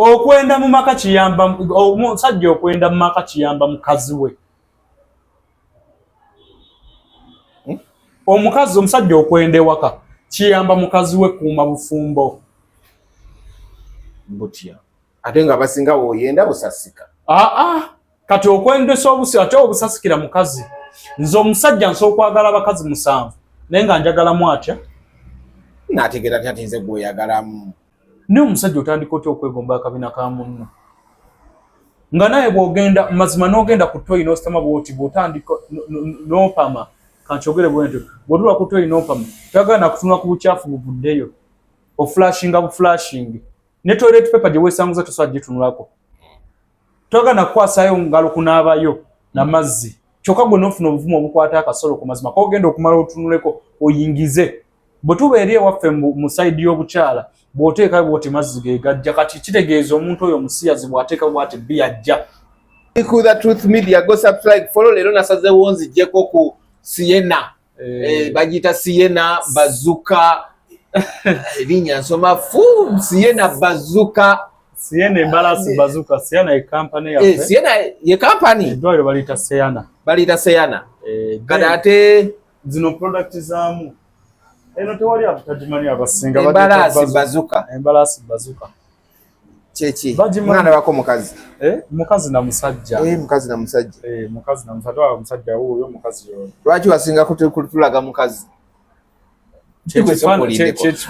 okwenda mu maka kiyamba omusajja okwenda mu maka kiyamba mukazi we. Omukazi omusajja okwenda ewaka kiyamba mukazi we kuuma bufumbo. Butya ate nga basinga woyenda busasika. Kati okwendesa obusi ate obusasikira mukazi. Nze omusajja nsobola okwagala abakazi 7 naye nga njagalamu atya. Nategeera ati nze gw'oyagalamu. Ne omusajja otandika otya okwegomba akabina ka munno. Nga naye bw'ogenda mazima n'ogenda ku toyi n'ositama bw'oti bw'otandika n'opama kankyogere bwentyo bw'otula ku toyi n'opama toyagala na kutunula ku bucaafu buvuddeyo oflashinga buflashingi ne toilet paper gye weesanguza tosobola gitunulako. Toyagala na kukwasaayo ngalo kunaabayo n'amazzi kyokka gwe n'ofuna obuvumu obukwata akasolo ku mazima k'ogenda okumala otunuleko oyingize. Bwe tuba eri ewaffe mu sayidi y'obukyala bw'oteekayo bw'oti mazzi ge gajja kati kitegeeza omuntu oyo omusiyazi bw'ateeka bw'ati biyajja. The Truth Media go subscribe follow leero nasazeewo nziggyeko ku Sienna. Bagiyita Sienna Bazuka. Erinnya nsoma fu Sienna Bazuka. Sienna embalasi Bazuka. Sienna ye kampani yaffe. Sienna ye kampani. Eddwaliro baliyita Sienna. Baliyita Sienna. Kati ate zino product zaamu. Eno tewali abutagimanyi abasinga embalasi Bazuka. Embalasi Bazuka. Kyeki mwana wako mukazi. Mukazi na musajja. Mukazi na musajja. Mukazi na musajja wa musajja huyo mukazi yo. Lwaki wasinga kutulaga mukazi?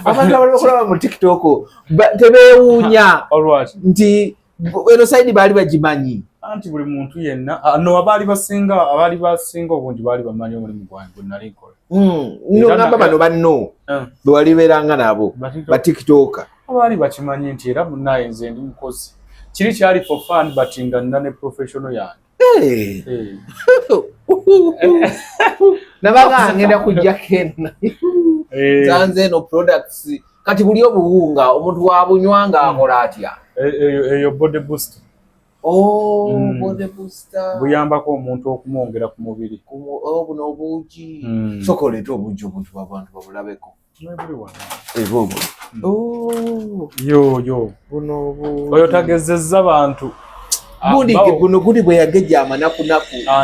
Abantu abakulaba mu TikTok tebeewuunya nti eno side baali bagimanyi. Anti buli muntu yenna no abaali basinga obungi baali bamanyi omulimu gwange gwe nali nkola. Ngamba bano banno bwe walibeeranga nabo ba TikToker. Abaali bakimanyi nti era munnaye nze ndi mukozi. Kiri kyali for fun but nga nina ne professional yange. Nabaga ngenda kujja kenna. Zanze no products. Kati buli obuwunga omuntu wabunywanga akola atya? Eyo body booster. Body booster. Buyambako omuntu okumwongera ku mubiri. Buno obuugi. Sokoleeta obuugi omuntu abantu babulabeko. Evogo. Yo. Buno oyo tagezezza abantu. Bundi buno gudi bwe yageja amanaku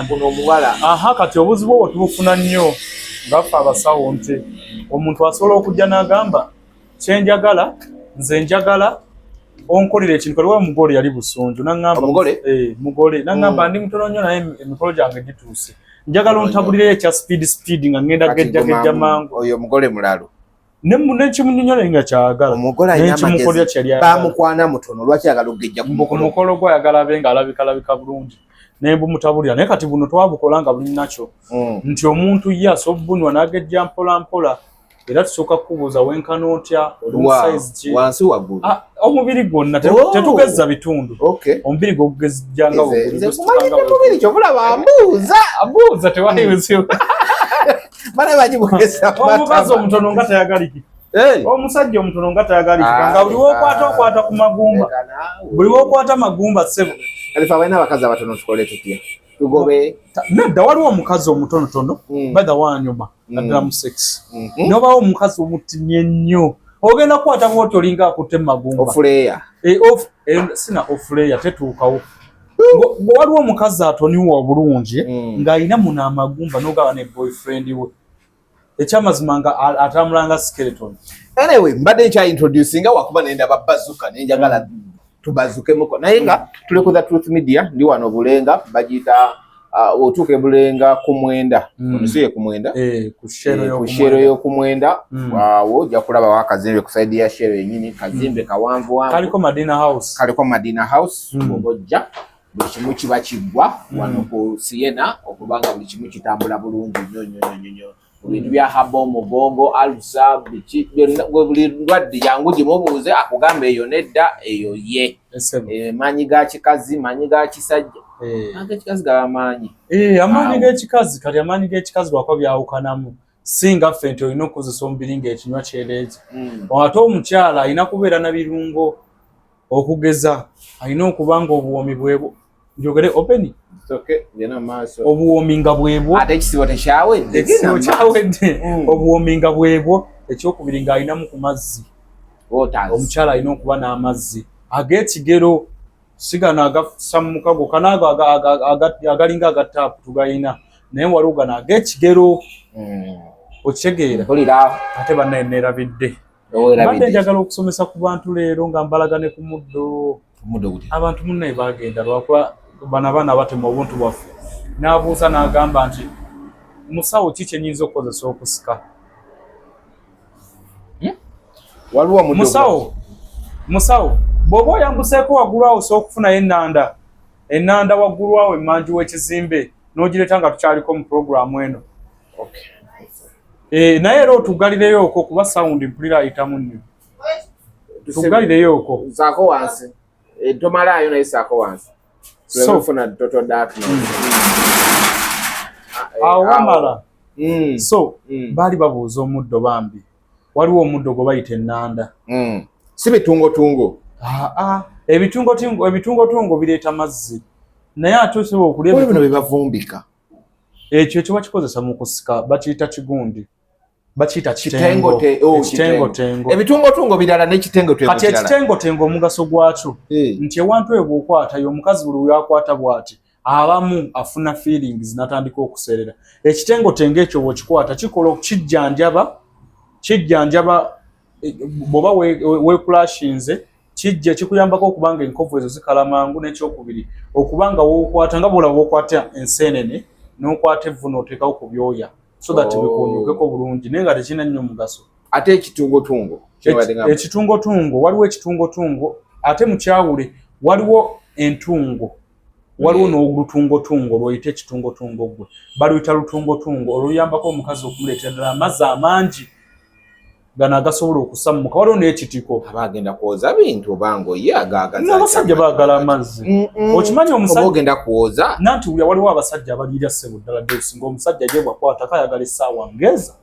buno omuwala. Kati obuzibu obwo tubufuna nnyo ngaffe abasawo nti omuntu asobola okujja n'agamba kyenjagala nze njagala onkolera ekintu kaliwo omugole yali busunju n'angamba mugole n'angamba ndi mutono nnyo naye emikolo gyange gituuse njagala ontabulireyo ekya speed nga ngenda gejja mangu. Oyo omugole mulalo nekimunyonyola nga kyagala omugole nekimukolya kyali bamukwana mutono lwaki ayagala okugejja ku mukolo gwe ayagala abe nga alabika bulungi naye bumutabulira naye kati buno twabukola nga buli nakyo nti omuntu ye asobola obunywa n'agejja mpola mpola era tusooka kubuuza wenkana otya wansi waggulu omubiri gwonna tetugezza bitundu omubiri gwe ogugezja nga omubiri kyobulaba ambuuza tewalibuzibu omukazi omutono nga tayagaliki omusajja omutono nga tayagaliki nga buli wokwata ku magumba buli wokwata magumba sebo alifa abaina abakazi abatono tukole tutya tugobe nedda waliwo omukazi omutonotono badda wanyuma naddala mu sex nobawo omukazi omutinye nnyo ogenda kukwata bwoti olinga akutte magumba ofuleya sina ofuleya tetuukawo waliwo omukazi atoniwa obulungi ng'alina muno amagumba n'ogaba ne boyfriend we ekyamazima nga atambulanga skeleton. Anyway mbadde nkyaintroducinga wakuba nendaba Bazuka nenjagala tubazukemuko naye nga tuli ku The Truth Media ndi wano Bulenga bagiyita otuuke Bulenga ku Mwenda onusuye ku Mwenda ku shero y'okumwenda waawo ojja kulaba wakazimbe ku side ya shero yennyini kazimbe kawanvu kaliko Madina House bw'ojja buli kimu kiba kiggwa wano ku Sienna okubanga buli kimu kitambula bulungi nnyo ebintu bya habo mugongo alusa buli ndwadde yangu gimubuuze akugambe eyo nedda eyo ye maanyi ga kikazi maanyi ga kisajja ekikazi gaba maanyi amaanyi g'ekikazi kati amaanyi g'ekikazi lwakwa byawukanamu singa ffe nti olina okukozesa omubiri ng'ekinywa kyereezi ate omukyala alina kubeera na birungo okugeza alina okuba nga obuwomi bwebwo njogere openi obuwomi nga bwebwo ate ekisibo tekyawedde obuwomi nga bwebwo ekyokubiri ng'alinamu ku mazzi omukyala alina okuba n'amazzi ag'ekigero sigana agasamuka go kanago agalinga agatapu tugayina naye waliwo gano ag'ekigero okitegeera ate bannenerabidde mbadde njagala okusomesa ku bantu leero nga mbalagane ku muddo abantu munnaye bagenda lwakuba bano abaana batema obuntu bwaffe n'abuuza n'agamba nti musawo ki kyenyinza okukozesa okusika waliwo musawo bw'oba oyambuseeko waggulu awo osobola okufunayo ennanda waggulu awo emmanju w'ekizimbe n'ogireeta nga tukyaliko mu puroguramu eno naye era otugalireyo okwo kuba sawundi mpulira ayitamu nnyo tugalireyo okwo saako wansi tomalaayo naye saako wansi funa total darkness awo wamala baali babuuza omuddo bambi waliwo omuddo gwe bayita ennanda si bitungotungo ebitungotungo bireeta mazzi naye ate osobola okulya bino bye bavumbika ekyo kye bakikozesa mu kusika bakiyita kigundi bakiyita kitengo. Ebitungotungo birala n'ekitengotengo kati ekitengotengo omugaso gwakyo nti ewantu eyo bw'okwatayo omukazi buli lwakwata bw'ati abamu afuna feelings n'atandika okuserera. Ekitengotengo ekyo bw'okikwata kikola kijjanjaba bw'oba weekulashinze kijja kikuyambako okubanga enkovu ezo zikala mangu. N'ekyokubiri okubanga wookwata nga bw'olaba bw'okwata enseenene n'okwata evvu n'oteekawo ku byoya so that bikunyukeko bulungi naye nga tekirina nnyo mugaso. Ate ekitungotungo waliwo ekitungotungo ate mu kyawule waliwo entungo waliwo n'olutungotungo lw'oyita ekitungotungo gwe baluyita lutungotungo oluyambako omukazi okumuleetera ddala amazzi amangi gano agasobola okusammuka. Waliwo n'ekitiko abagenda kwoza bintu obango ye agaagaza abasajja baagala amazzi okimanyi omusajja ogenda kwoza nanti waliwo abasajja abaliira ssebo ddala deusi ng'omusajja ye bwakwata kayagala essaawa ngeza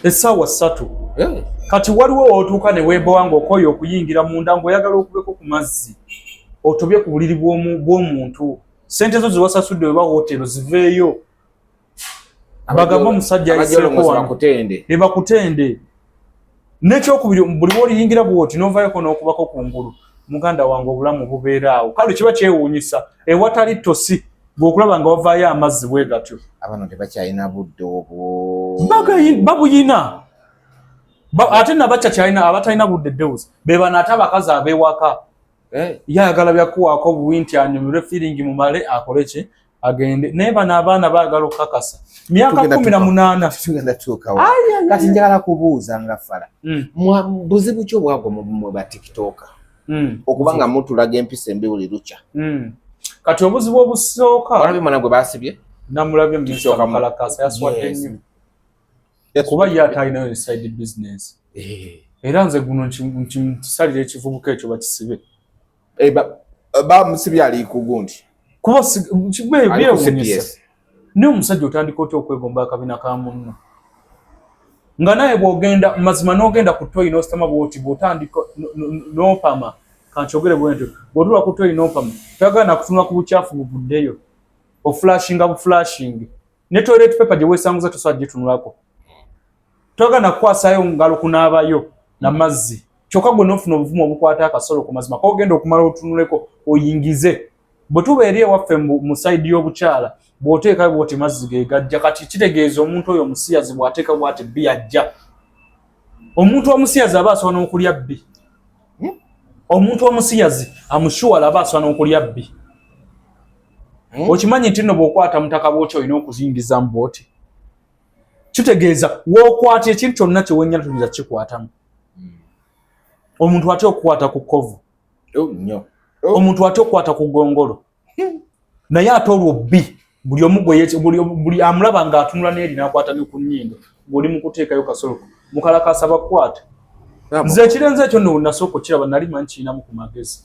essaawa 3 kati waliwo otuuka ne weebowa ng'okooye okuyingira munda ng'oyagala okubeko ku mazzi otobye ku buliri bw'omuntu sente zo ziwasasudde weba hoteero ziveeyo bagamba omusajja ebakutende n'ekyokubiri buli woliyingira bwoti n'ovayoko n'okubako ku ngulu muganda wange obulamu bubeera awo kale kiba kyewuunyisa ewatali tosi bw'okulaba nga wavaayo amazzi bwe gatyo. Abano tebakyalina budde obwo babuyina ate nabakyakyalina abatalina budde deusi be bano ate abakazi ab'ewaka yayagala byakuwaako buwi nti anyumirwe feeling mumale akole ki agende naye bano abaana baagala okukakasa myaka 18 tugenda tuukawo kati njagala kubuuza nga fala buzibu ki obwagwa mu ba tiktoka okubanga mutulaga empisa embi buli lukya kati obuzibu obusooka olabye mwana gwe baasibye namulabye Mr. Mukalakasa yaswadde nnyo kuba ye atalinayo ne side business era nze guno nkisalira ekivubuka ekyo bakisibe bamusibye ali ku gundi kuba byewuunyisa naye omusajja otandika otya okwegomba akabina ka munno nga naye bw'ogenda mazima n'ogenda ku toyi n'ositama bwoti bw'otandika n'opama kankyogere bwentyo bw'otula ku toyi n'opama toyagala nakutunula ku bukyafu buvuddeyo oflashinga buflashingi ne toilet paper gye weesanguza tosobola gitunulako toyagala nakukwasayo ngalo kunaabayo n'amazzi kyokka gwe n'ofuna obuvumu obukwata akasolo ku mazima k'ogenda okumala otunuleko oyingize bwe tuba eri ewaffe mu sayidi y'obukyala bw'oteeka bw'oti mazzi ge gajja kati kitegeeza omuntu oyo omusiyazi bw'ateeka bw'ati bbi ajja omuntu omusiyazi aba asobola n'okulya bbi omuntu omusiyazi amushuwala aba asobola n'okulya bbi okimanyi nti nno bw'okwata mutaka bw'oti olina okuzingiza mu bw'oti kitegeeza w'okwata ekintu kyonna kye wennyala tuyinza kikwatamu omuntu ate okukwata ku kkovu omuntu ate okukwata ku ggongolo naye ate olwo bbi buli omu buli amulaba ng'atunula n'eri n'akwata ne ku nnyindo ng'oli mu kuteekayo kasolo Mukalakasa bakwata nze ekirenze ekyo nno nasooka okiraba nali manyi kirinamu ku magezi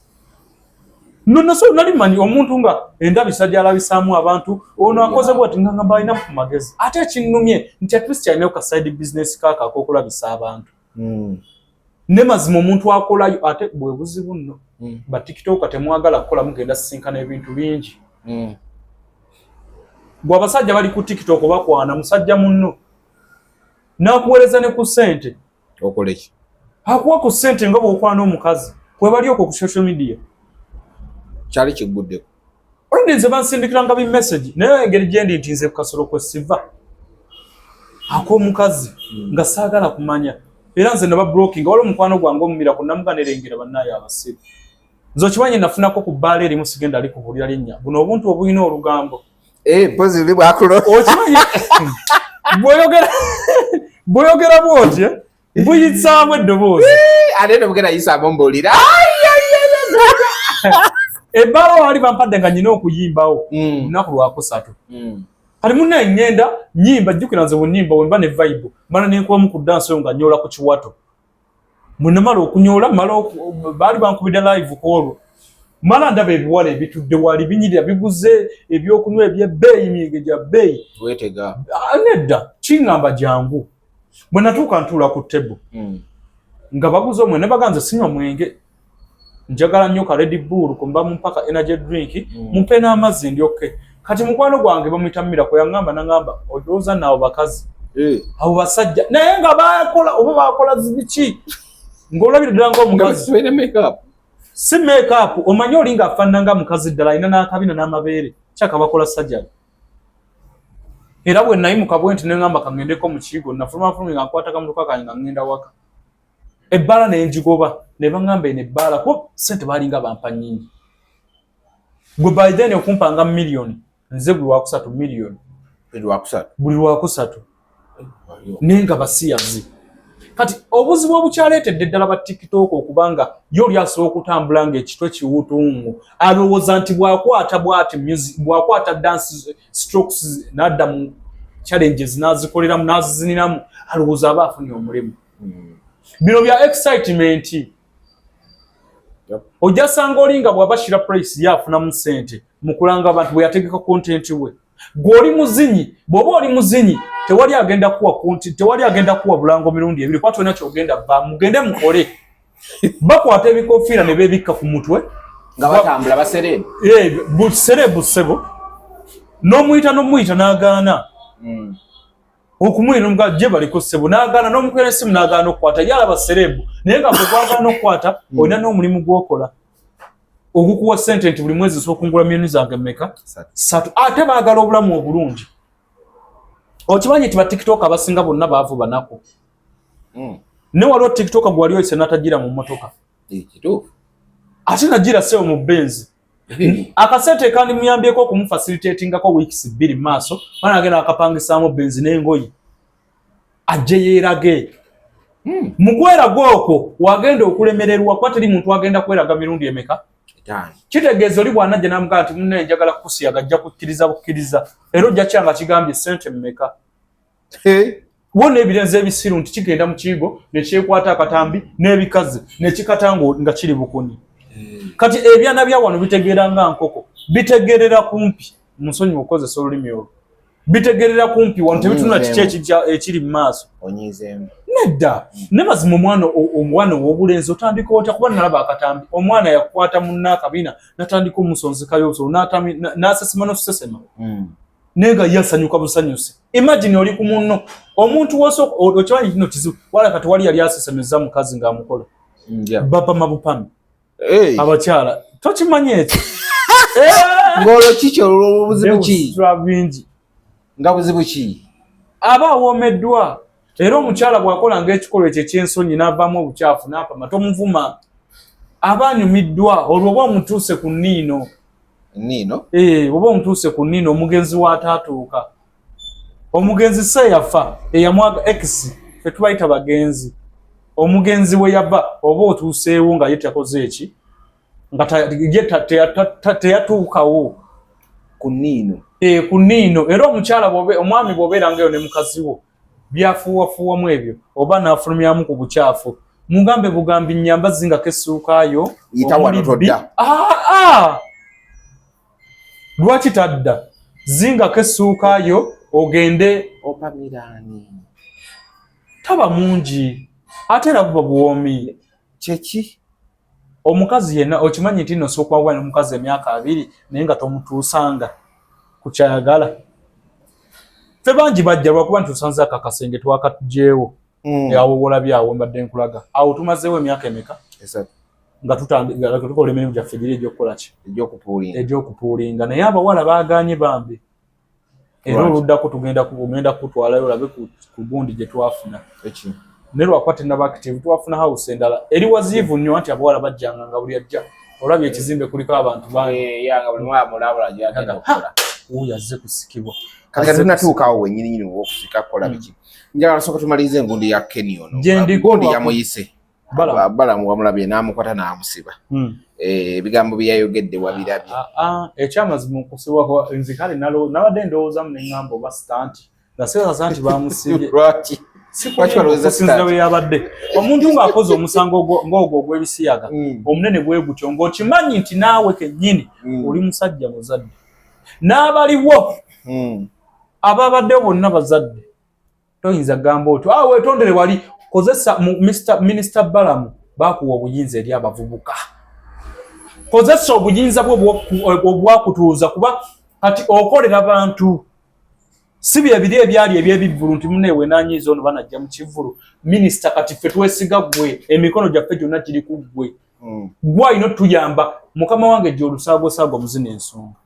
nali manyi omuntu nga endabisa gy'alabisaamu abantu ono akoze bwati nga ngamba alinamu ku magezi ate ekinnumye nti at least alinayo ka side business kaaka ak'okulabisa abantu ne mazima omuntu akolayo ate bwe buzibu nno ba tiktoka temwagala kukola mugenda sisinkana ebintu bingi gwe abasajja bali ku tiktok bakwana musajja munno n'akuweereza ne ku ssente okoleki akuwa ku ssente nga bw'okwana omukazi kwe bali okwo ku social media kyali kiguddeko olindi nze bansindikiranga bi message naye engeri gyendi nti nze Kasolo kwe siva ak'omukazi nga saagala kumanya era nze naba blocking waliwo mukwano gwange omumira ku namuganerengera bannaye abasiru nze okimanyi nafunako ku bbaala erimu sigenda ali kubuulira linnya buno obuntu obulina olugambo mpozi oli bwakulo okimanyi bw'oyogera bw'otyo buyitsaamu eddoboozi ate nomugenda yisaamu mbuulira ebbaala wali bampadde nga nyina okuyimbawo lunaku lwakusatu kati munnaye ngenda nyimba jjukira nze bwennyimba wemba ne vibe mala nenkubamu ku dansi eyo nga nyoola ku kiwato bwenamala okunyoola baali bankubidde live call mala ndaba ebiwala ebitudde wali binyirira biguze ebyokunywa ebyebbeeyi miyege gya bbeeyi wetega nedda kiŋŋamba jangu bwe natuuka ntuula ku table nga baguze omwe ne baganze sinywa mwenge njagala nnyo ka Red Bull kumba mpaka energy drink mumpe n'amazzi ndyoke kati mukwano gwange bamuyita Miracle yaŋŋamba naŋŋamba olowooza naawe bakazi abo basajja naye nga bakola oba bakola zibiki ng'olabira ddala ng'omukazi si make up omanyi olinga afaanana nga mukazi ddala alina n'akabina n'amabeere kyaka bakola sajjali era bwe nayimuka bwe nti neŋŋamba kaŋŋendeko mu kiigo nafulumafulumi nga nkwata kamutuka kange nga ŋŋenda waka ebbaala ne njigoba ne baŋŋamba eno ebbaala kuba ssente baalinga bampa nnyingi gwe by then okumpanga miliyoni nze buli wakusatu miliyoni buli lwakusatu naye nga basiyazi kati obuzibu obukyaleetedde ddala ba TikTok okubanga yo oli asobola okutambula ng'ekitwe kiwutungu alowooza nti bw'akwata bw'ati bw'akwata dance strokes n'adda mu challenges n'azikoleramu n'aziziniramu alowooza aba afunye omulimu bino bya excitement ojja sanga olinga bw'abashira price yafunamu ssente mu kulanga abantu bwe yategeka content we gw'oli muzinyi bw'oba oli muzinyi tewali agenda kuwa content tewali agenda kuwa bulango mirundi ebiri kwatyo nakyo ogenda ba mugende mukole bakwata ebikofiira ne beebikka ku mutwe nga batambula baserebu buserebu sebo n'omuyita n'agaana okumwira omugazi gye baliko ssebo n'agaana n'omukwera essimu n'agaana okukwata yalaba serebu naye nga bwe gwagaana okukwata olina n'omulimu gw'okola ogukuwa ssente nti buli mwezi osokungula milioni zange mmeka 3 ate baagala obulamu obulungi okimanyi nti ba TikTok abasinga bonna baavu banako ne waliwo TikTok gwe wali oyise n'atagira mu mmotoka ate nagira sewo mu Benz akasente kandi muyambyeko okumufacilitatingako weeks 2 maaso bana agenda akapangisaamu Benz n'engoyi ajje yeerage mugwerago okwo wagenda okulemererwa kuba teri muntu agenda kweraga mirundi emeka kitegeeza oli bw'anajja n'amugaa nti munne njagala kukusiyaga ajja kukkiriza bukkiriza era ojja kyanga kigambye ssente mmeka wona ebirenze ebisiru nti kigenda mu kiigo ne kyekwata akatambi n'ebikazi ne kikatanga nga kiri bukuni kati ebyana bya wano bitegeera nga nkoko bitegerera kumpi musonyi mukozesa olulimi olwo bitegerera kumpi wano tebitunula kiki ekiri mu maaso nedda ne mazima omwana w'obulenzi otandika otya kuba nalaba akatambi omwana yakwata munna akabina natandika omusonzekayo obusolo n'asesema n'okusesema naye nga yasanyuka busanyuse imagine oli ku munno omuntu wosooka okimanyi kino kizibu wala kati wali yali asesemeza mukazi ng'amukola bapama bupami abakyala tokimanyi ekyo ng'olwo kiki olw'obuzibu ki nga buzibu ki aba awoomeddwa era omukyala bw'akola ng'ekikolwa ekyo eky'ensonyi n'avaamu obukyafu n'apama tomuvuma aba anyumiddwa olwo oba omutuuse ku nniino oba omutuuse ku nniino omugenzi w'ataatuuka omugenzi se yafa eyamwaga x fe tubayita bagenzi omugenzi we yava oba otuuseewo nga ye takoze eki nga teyatuukawo ku nniino ku nniino era omukyala omwami bw'obeera ngaeyo ne mukazi wo byafuuwafuuwamu ebyo oba n'afulumyamu ku bukyafu mugambe bugambi nnyamba zingako essuukaayo lwaki tadda zingako essuukaayo ogende opamiraani taba mungi ate era buba buwoomi kyeki omukazi yenna okimanyi nti nosooka wawa n'omukazi emyaka 2 naye nga tomutuusanga ku kyayagala ffe bangi bajja lwakuba ntusanze akakasenge twakatugyewo awo wolabye awo mbadde nkulaga awo tumazeewo emyaka emeka nga tutandika tukola emirimu gyaffe giri egy'okukola ki egy'okupuulinga naye abawala baaganye bambi era oluddako tugenda kutwalayo olabe ku gundi gye twafuna ne lwakuba tennaba active twafuna house endala eri waziivu nnyo nti abawala bajjanga nga buli ajja olabye ekizimbe kuliko abantu uyo azze kusikibwa kati tunatuukaawo wennyininyini okusika kukola biki njagala sooka tumalirize engundi ya Kenny ono gundi yamuyise balamu wamulabye n'amukwata n'amusiba ebigambo bye yayogedde wabirabye ekyamazima okusibwa nzikale nabadde ndowoozamu neŋŋamba oba sitanti gasirasa nti bamusibye lwaki okusinzira bwe yabadde omuntu ng'akoze omusango ng'ogwo ogw'ebisiyaga omunene bwe gutyo ng'okimanyi nti naawe kennyini oli musajja muzadde n'abaliwo ababaddewo bonna bazadde toyinza gamba otyo weetondere wali kozesa minisita Balamu bakuwa obuyinza eri abavubuka kozesa obuyinza bwe obwakutuuza kuba kati okolera bantu si byebiri ebyali ebyebivvulu nti muneewe nanyiza ono banajja mu kivvulu minisita kati ffe twesiga ggwe emikono gyaffe gyonna giri ku ggwe gwalina otuyamba mukama wange gye olusaagosaago muzina ensonga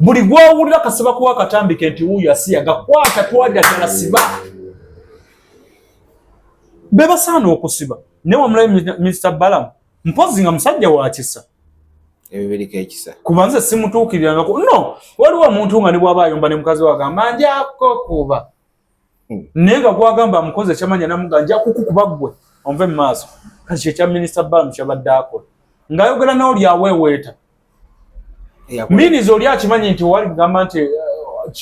buli gwowulira kasiba kuwa katambike nti wuuyo asiyaga kwata twajaddala siba be basaana okusiba ne wamulayo minisita Balamu mpozi nga musajja wa kisa ebibiriko ekisa kuba nze simutuukirirangako no waliwo omuntu nga ne bw'aba ayomba ne mukazi we agamba njako kuba naye nga gwagamba amukozi ekyamanya namuga nja kukukuba ggwe onve mu maaso kati kyekya minisita Balamu kyabadde akola ng'ayogera n'oli aweeweeta minizi oli akimanyi nti wali mugamba nti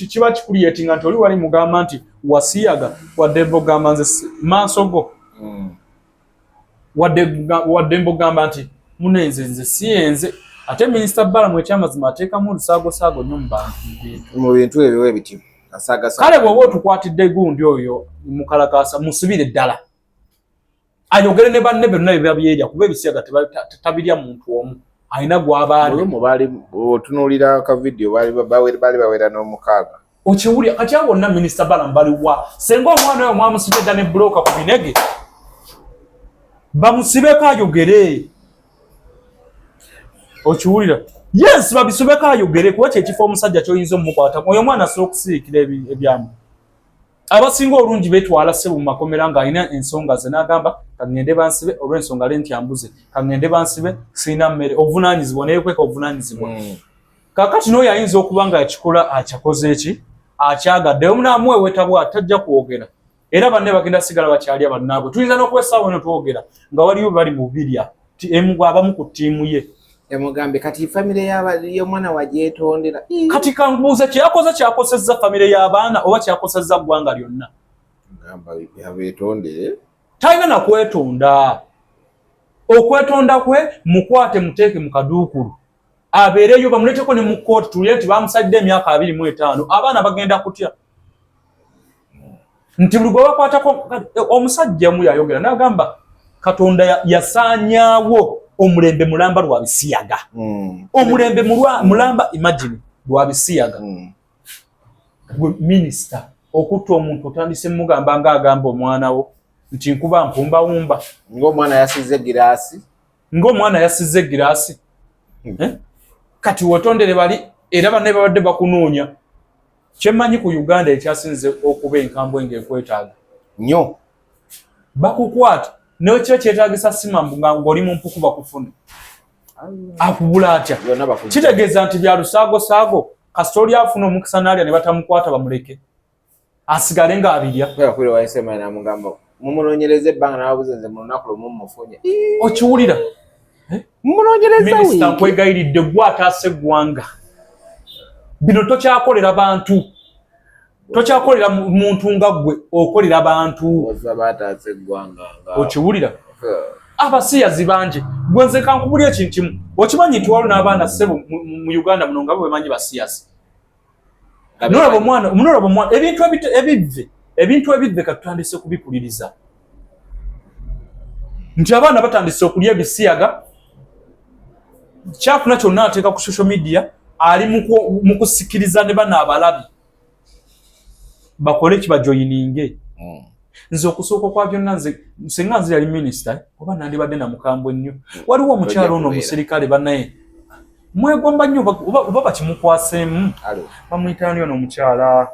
kiba kikuliyetinga nti oli wali mugamba nti wasiyaga wadde mbogamba nze maaso go wadde mbogamba nti munenze nze siyenze ate minisita Balamu ekyamazima ateekamu olusaago nnyo mu bintu ebyo ebiti kale bw'oba otukwatidde gundi oyo mukalakasa musibire ddala ayogere ne banne byonna bye babyerya kuba ebisiyaga tabirya muntu omu alina gwabaali baali otunuulira akavidiyo baali bawera n'omukaaga okiwulya kati abo bonna minisita Balamu baliwa senga omwana oyo mwamusibye dda ne bulooka ku binege bamusibeko ayogere okiwulira yes babisibeko ayogere kuba kyekifo omusajja kyoyinza omukwata oyo omwana asobola okusirikira ebyamu abasinga olungi betwala ssebo mu makomera ng'alina ensonga ze n'agamba kagende bansibe olw'ensonga le nti ambuze kagende bansibe sirina mmere obuvunaanyizibwa neyekweka obuvunaanyizibwa kaakati n'oyo ayinza okuba nga yakikola akyakoze eki akyagadde omunaamuweeweta bwa tajja kwogera era banne bagenda sigala bakyalya bannaabwe tuyinza n'okwesaawa eno twogera nga waliyo bali mu birya abamu ku ttiimu ye yamugambe kati famire y'omwana wagyetondera kati kambuuze kyakosezza famire y'abaana oba kyakosezza ggwanga lyonna gamba yabetondere talina nakwetonda okwetonda kwe mukwate muteeke mu kaduukulu abeereyo bamuleeteko ne mu kkooti tulire nti bamusalidde emyaka 25 abaana bagenda kutya nti buli gwe bakwatako omusajja mu yayogera n'agamba Katonda yasaanyaawo omulembe mulamba lwa bisiyaga omulembe mulamba imagine lwa bisiyaga minisita okutta omuntu otandise mugamba ng'agamba omwana wo nti nkuba mpumbawumba ng'omwana yasizze giraasi kati wotondere bali era banne babadde bakunoonya kyemmanyi ku Uganda ekyasinze okuba enkambwe ng'ekwetaaga nnyo bakukwata n'ekyo kyetaagisa simambu ng'oli mu mpuku bakufune akubula atya kitegeeza nti bya lusaago kasita oli afuna omukisa n'alya ne batamukwata bamuleke asigale ng'abirya mumunoonyereza ebbanga n'ababuze nze mu lunaku lumu mmufunye okiwulira minisita nkwegayiridde gwe ataasa eggwanga bino tokyakolera bantu tokyakolera muntu nga ggwe okolera bantu okiwulira abasiyazi bangi gwe nze kankubulya ekintu kimu okimanyi nti waliwo n'abaana ssebo mu Uganda muno nga bwe bamanyi basiyazi nolaba omwana ebintu ebivve katutandise kubipuliriza nti abaana batandise okulya ebisiyaga kyafuna kyonna ateeka ku social media ali mu kusikiriza ne bana abalabi bakole kibajoyininge nze okusooka kwa byonna nze singa nze yali minisita oba nandibadde namukambwe nnyo waliwo omukyalo ono omusirikale bannaye mwegomba nnyo oba bakimukwaseemu bamuyitani ono omukyala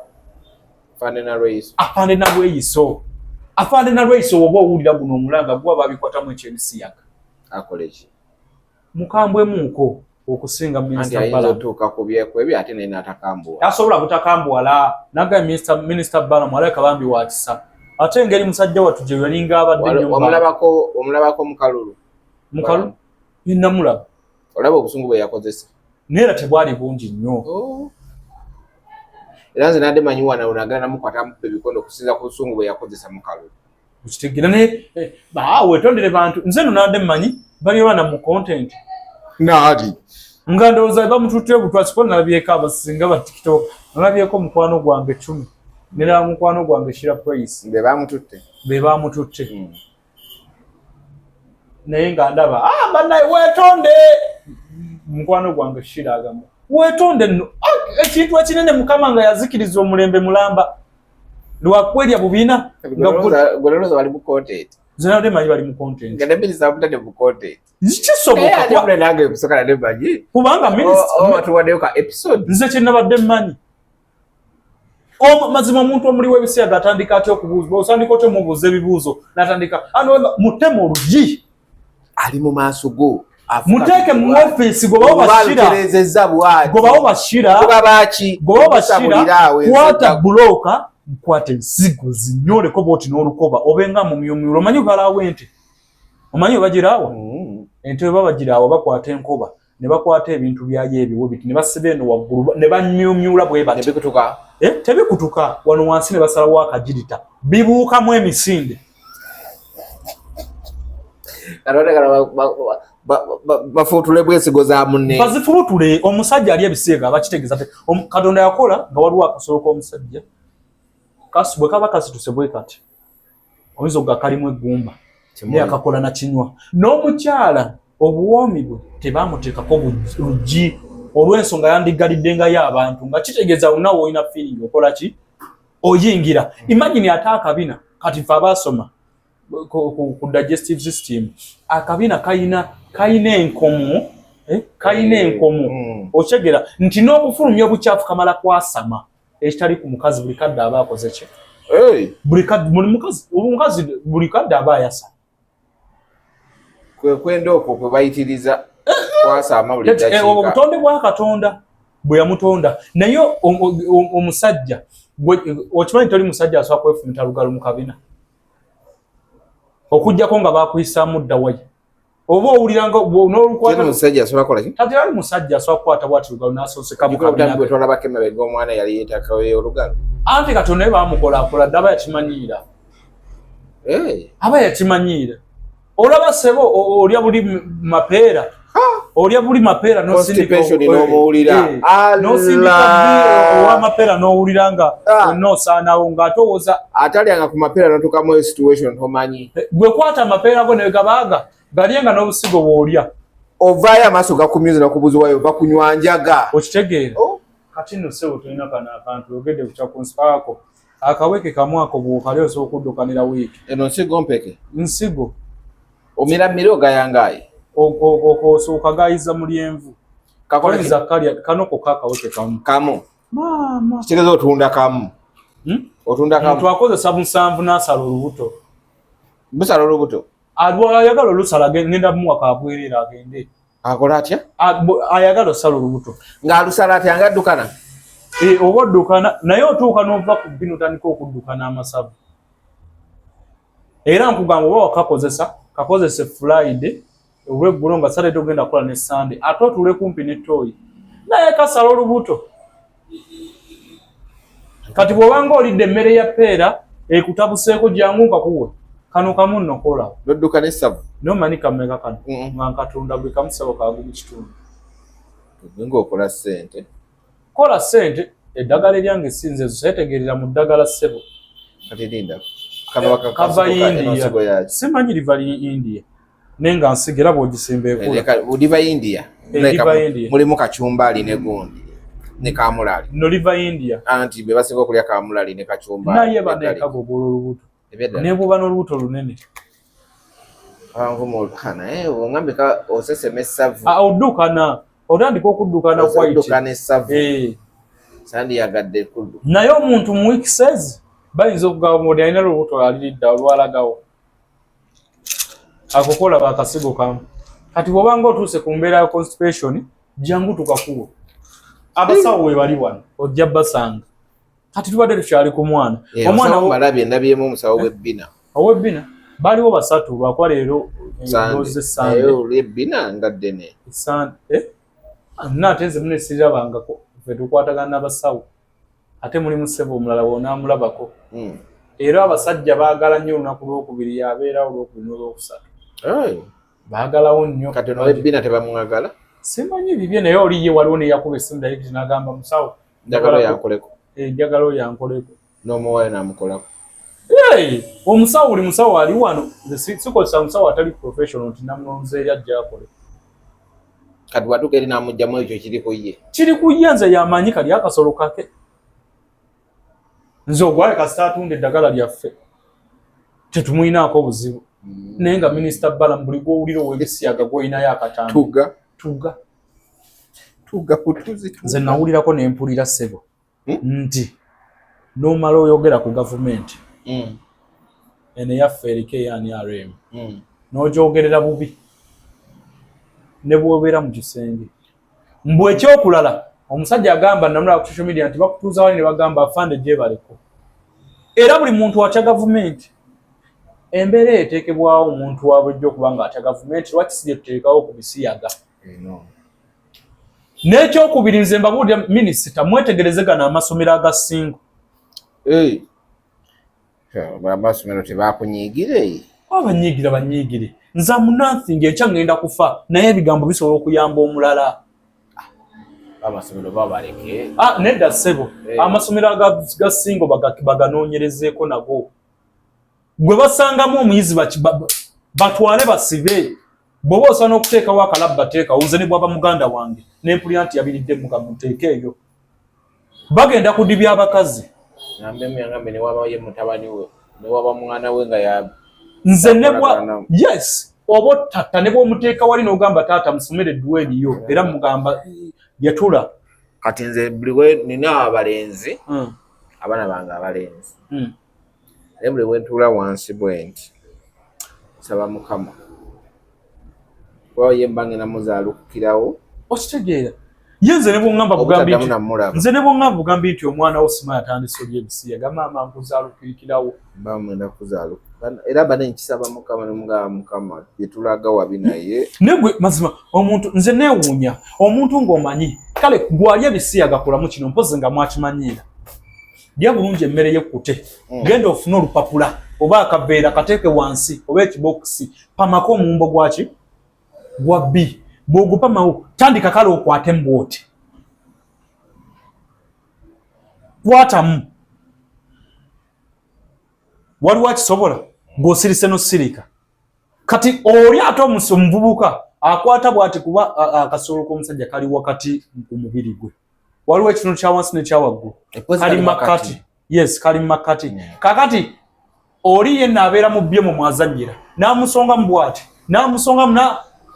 afande na Lweiso oba owulira guno omulanga guba babikwatamu ekyebisiyaga akoleki mukambwemuuko okusinga asobola butakambuwala naga minisita Balamu alabika bambi wakisa ate engeri musajja wattu gye yalinga abadde omulabako mukalulu namulaba olaba obusungu bwe yakozesa naye era tebwali bungi nnyo era nze nadde manyi wana onagala namukwata ebikondo okusinza ku busungu bwe yakozesa mukalulu okitegeera naye wetondere bantu nze no nadde manyi bali abaana mu content naadi nga ndowooza bamututte butwasi ko nalabyeko abasinga ba TikTok nalabyeko mukwano gwange 10 nera mukwano gwange Shira Price be bamututte naye nga ndaba bannaye weetonde mukwano gwange Shira agamu weetonde nno ekintu ekinene Mukama nga yazikiriza omulembe mulamba lwakwerya bubina gololoza bali mu content zenade manyi bali mu content nga nebili sabutade mu content zikisoboka kwa nange kusokana ne manyi kubanga minister tuwaddeyo ka episode nze kyenabadde manyi mazima omuntu omuli w'ebisiyaga atandika atya okubuuzibwa osandika otya mubuuza ebibuuzo natandika mutemu olugi ali mu maaso go muteeke mu office gobawo bashira kwata buloka nkwata ensigo zinyoleko bwoti n'olukoba obenga mu myumyulo omanyi balawo ente omanyi bagiraawo ente bwe babagiraawo bakwata enkoba ne bakwata ebintu byayo ebiwo biti ne basiba eno waggulu ne bamyumyula bwe bati tebikutuka wano wansi ne basalawo akagirita bibuukamu emisinde bafutule bwesigo za munne bazifutule omusajja ali ebisiega abakitegeeza Katonda yakola nga waliwo akasoloka omusajja kasubwe kaba kasituse bwe kati oyinza okukalimu eggumba naye akakola na kinywa n'omukyala obuwoomi bwe tebaamuteekako luggi olw'ensonga yandigaliddengayo abantu nga kitegeeza onawo olina feeling okola ki oyingira imagine ate akabina kati fe abaasoma ku digestive system akabina kayina enkomo okyegera nti n'okufulumya obukyafu kamala kwasama ekitali ku mukazi buli kadde aba akoze ki omukazi buli kadde aba ayasa kwenda okwo kwe bayitiriza kwasama buli dakiika obutonde bwa Katonda bwe yamutonda naye omusajja okimanyi toli musajja asobola kwefumita lugalo mu kabina okujjako nga bakuyisaamu ddawayi oba owuliranga n'olukwata musajja asobola kola ki kati ali musajja asobola kukwata bwati lugalo n'asooseka mu kabina bwe twalabako emabega omwana yali yeetakayo olugalo anti Katonda naye bamukolaakola dda aba yakimanyiira aba yakimanyiira olaba sebo olya buli mapeera n'osindika ow'amapeera n'owulira nga n'osaanawo ng'atowooza atalyanga ku mapeera n'otukamu situation tomanyi gwe kwata amapeera go ne gabaaga galyenga n'obusigo bw'olya ovaayo amaaso gakumyuze n'okubuziwayo bakunywa njaga okitegeera kati nno sebo tulina kano akantu ogedde kukya ku nsipaako akaweke kamu ako bw'okali osobola okuddukanira wiiki eno nsigo mpeke nsigo omiramire ogayangaye okosooka gayiza mu lyenvu oyinza kalya kanoko kakaweke kamu maama kitegeeza otunda kamu twakozesa 7 n'asala olubuto busala olubuto ayagala olusala ngenda muwa kabwerera agende akola atya ayagala osala olubuto ng'alusala atya nga addukana oba oddukana naye otuuka n'ova ku bino otandika okuddukana amasavu era nkugamba oba wakakozese Friday olw'eggulo nga Saturday ogenda kukola ne Sunday ate otule kumpi ne toyi naye kasala olubuto kati bw'obanga olidde emmere ya peera ekutabuseeko jangu nkakuwe kano kamu nno kola nodduka n'essavu nomanyi kameka kano nga nkatunda buli kamu ssebo kaagu mu kitundu ng'okola ssente kola ssente eddagala eryange sinze seetegerera mu ddagala ssebo kati linda kava India simanyi liva India nenga nsigera bw'ogisimba ekula liva India mulimu kacumbali ne gundi ne kamulali no liva India anti be basinga okulya kamulali ne kacumbali naye baneeka gogola olubuto ne bwoba n'olubuto lunene ongambika osesema essavu oddukana otandika okuddukana white sandiyagadde ekuddu naye omuntu mu weekses bayinza okugaba mudi alina olubuto aliridda olwalagawo akukola bakasigo kamu kati bw'obanga otuuse ku mbeera ya constipation jangu tukakuwa abasawo we bali wano ojja basanga kati tubadde tukyali ku mwana omwana malabye ndabyemu omusawo ow'ebbina baliwo basatu lwakwa leero edoze ebbina nga ddene naate nze mune sirirabangako fe tukwatagana n'abasawo ate mulimu ssebo omulala wonaamulabako era abasajja baagala nnyo olunaku lwokubiri yabeerawo olwokubiri n'olwokusatu baagalawo nnyo kati n'owebbina tebamwagala simanyi bibye naye oliye waliwo neyakuba essimu dayiti n'agamba musawo njagala yankoleko njagala yankoleko n'omuwaayo n'amukolako omusawo buli musawo ali wano sikozesa musawo atali professional nti namunonze eri ajja akole kati watuuka eri n'amugjamu ekyo kiri ku ye nze yamanyi kali akasolo kake nze ogwaye kasita atunda eddagala lyaffe tetumuyinaako buzibu naye nga minisita bala buli gwowulira ow'ebisiyaga gwolinayo akatambi tuga nze nawulirako nempulira ssebo nti n'omala oyogera ku gavumenti eno eyaffe eriko eyanrm n'ogyogerera bubi ne bwobeera mu kisenge mbwe ekyokulala omusajja agamba namulaba ku social media nti bakutuuza wali ne bagamba afande gyebaleko era buli muntu atya gavumenti embeera eteekebwawo omuntu wabujja okuba nga atya gavumenti lwaki sije tuteekawo ku bisiyaga n'ekyokubiri nze mbabuulira minisita mwetegerezegana amasomero agasingo amasomero tebakunyiigire banyiigire nze amunansinga ekya ngenda kufa naye ebigambo bisobola okuyamba omulala amasomero babaleke nedda ssebo amasomero agasingo baganoonyerezeeko nago gwe basangamu omuyizi batwale basibe bw'oba osaana okuteekawo akalabba bateekawo nze ne bwaba muganda wange nempulira nti yabiridde muteeka eyo bagenda kudibya abakazi nambemu yangambe newaba ye mutabani we newaba mwana we nga nze nebwa yes oba ottatta ne bw'omuteeka wali n'ogamba taata musomere edduwa eriyo era mugamba yatula kati nze buli we nina abalenzi abaana bange abalenzi naye buli we ntuula wansi bwe nti saba mukama ye mbange namuzaalukukirawo okitegeera ye nze ne bw'oŋŋamba bugambi nti omwana wo sima yatandise oli ebisiyaga maama nkuzaalukirikirawo bamwenda kuzaaluka era bane nkisaba mukama nemugamba mukama yetulaga wabi naye negwe mazima omuntu nze neewuunya omuntu ng'omanyi kale gwali ebisiyaga kolamu kino mpozi nga mwakimanyiira lya bulungi emmere yekkute genda ofune olupapula oba akaveera kateeke wansi oba ekibokisi pamako omumbo gwaki gwa bbi bw'ogupamawo tandika kale okwate mbwoti kwatamu waliwo akisobola ng'osirise n'osirika kati oli ate omuvubuka akwata bw'ati kuba akasolo k'omusajja kali wakati ku mubiri gwe waliwo ekitundu kya wansi n'ekyawaggulu kali makati yes kali makati kakati oli yenna abeera mu bye mu mwazannyira n'amusongamu bw'ati n'amusongamu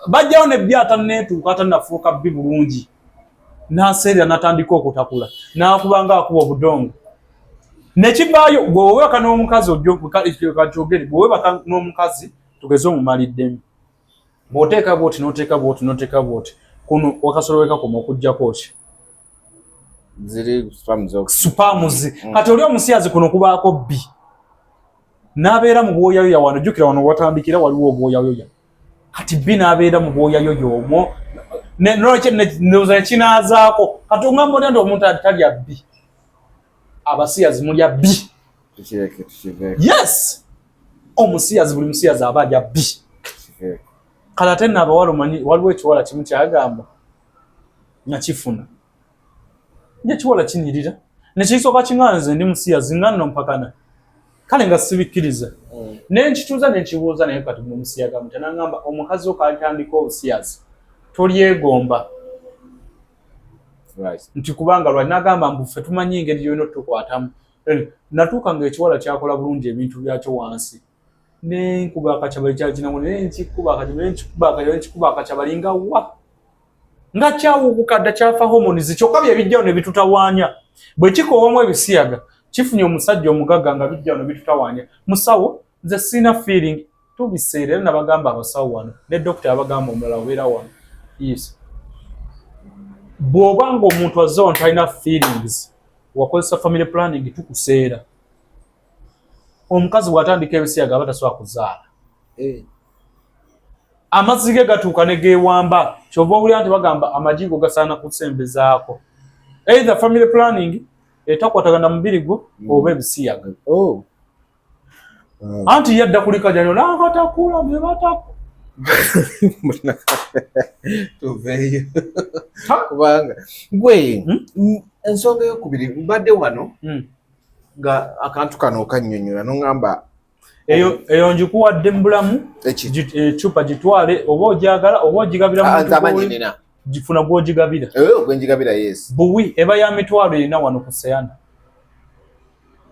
bajjawo ne byata neetuuka atannafuuka bbi bulungi n'aseerera n'atandika okutakula n'akubanga akuba obudongo nekivaayo bw'owebaka n'omukazi kakyogere bw'owebaka n'omukazi tugeze omumaliddemu bw'oteeka bwoti n'oteeka bwoti n'oteeka bwoti kuno wakasolo wekakoma okuggyako ki ziri supaamuzi kati oli omusiyazi kuno kubaako bbi n'abeera mu bwoyayoya wano jjukira wano watandikira waliwo obwoyayoya kati bbi n'abeera mu bwoyayoya omwo nekinaazaako kati oŋŋamba olya nti omuntu talya bbi abasiyazi mulya bbi yes omusiyazi buli musiyazi aba alya bbi kale ate nno abawala omanyi waliwo ekiwala kimu kyagamba nakifuna ekiwala kinyirira nekisooka kiŋŋanze ndi musiyazi nga nno mpakana kale nga sibikkiriza nenkituuza nenkibuuza naye kati mu musiyaga muta nagamba omukazi wo katandika obusiyazi tolyegomba nti kubanga lwali nagamba mbu ffe tumanyi engeri gyolina otukwatamu natuuka ng'ekiwala kyakola bulungi ebintu byakyo wansi nenkuba akacabali kyakinamu nenkikuba akacabali nga wa nga kyawukukadda kyafa homonizi kyokka bye bijjawo ne bitutawaanya bwe kikoowamu ebisiyaga kifunye omusajja omugagga nga bijjawo ne bitutawaanya musawo nze sina feeling tubiseera era nabagamba abasawo wano ne dokita abagamba omulala obeera wano yes bw'oba ng'omuntu azze wano talina feelings wakozesa family planning tukuseera omukazi bw'atandika ebisiyaga aba tasobola kuzaala amazzi ge gatuuka ne geewamba kyova obulya nti bagamba amajigo gasaana kusembezaako either family planning etakwatagana mubiri gwo oba ebisiyaga anti yadda kulikajano nakatakula nebataku tuveeyo kubanga gwe ensonga eyokubiri mbadde wano nga akantu kano okannyonnyola nongamba eyo njikuwadde mu bulamu ecupa gitwale oba ogyagala oba ogigabira gifuna gw'ogigabira gwenjigabira yes buwi eba ya mitwalo erina wano ku Seyana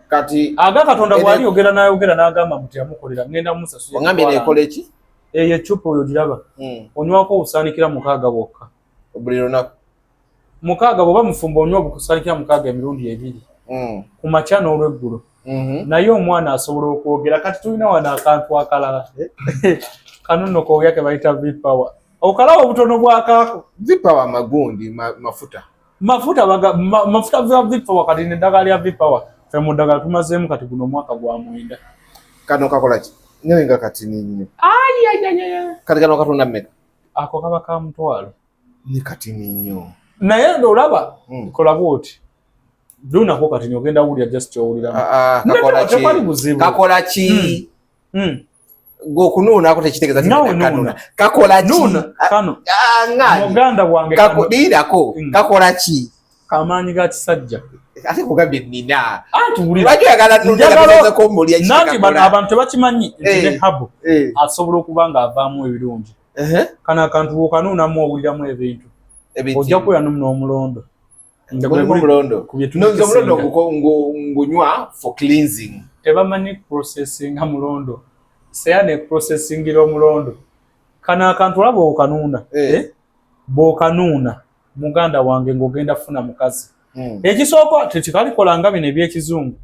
kati aga Katonda bwali yogera n'ayogera n'agamba muti yamukolera ngenda musasula ongambe nekola eki eyo ecupa oyo giraba onywako obusaanikira mukaaga bwokka buli lunaku mukaaga bw'oba mufumba onywa obusaanikira mukaaga emirundi ebiri ku makya n'olweggulo naye omwana asobola okwogera kati tulina wano akantu akalala kano nno koogya ke bayita vipawa okalawo obutono bwakaako vipawa magundi mafuta ga vipawa kati neddagala lya vipawa fe mu ddagala tumazeemu kati guno omwaka gwa mwenda kano kakola ki nyewenga kati ninyo kati kano katunda mmeka ako kaba ka mutwalo ni kati ninyo naye olaba kola bwoti lunako kati ogenda wulya just kyowuliramu kakola ki gwokunuunaako tekitegeeza kakola ki muganda wange liirako kakola ki kamaanyi ga kisajja ate kugambye nina nanti abantu tebakimanyi nti ne habu asobola okuba nga avaamu ebirungi kana akantu wokanuunamu owuliramu ebintu ojja kweyanumu n'omulondo ngunywa for cleansing tebamanyi processinga mulondo Seyana processingira omulondo kana akantu olaba okanuuna bw'okanuuna muganda wange ng'ogenda funa mukazi ekisooka tekikalikola nga bino ebyekizungu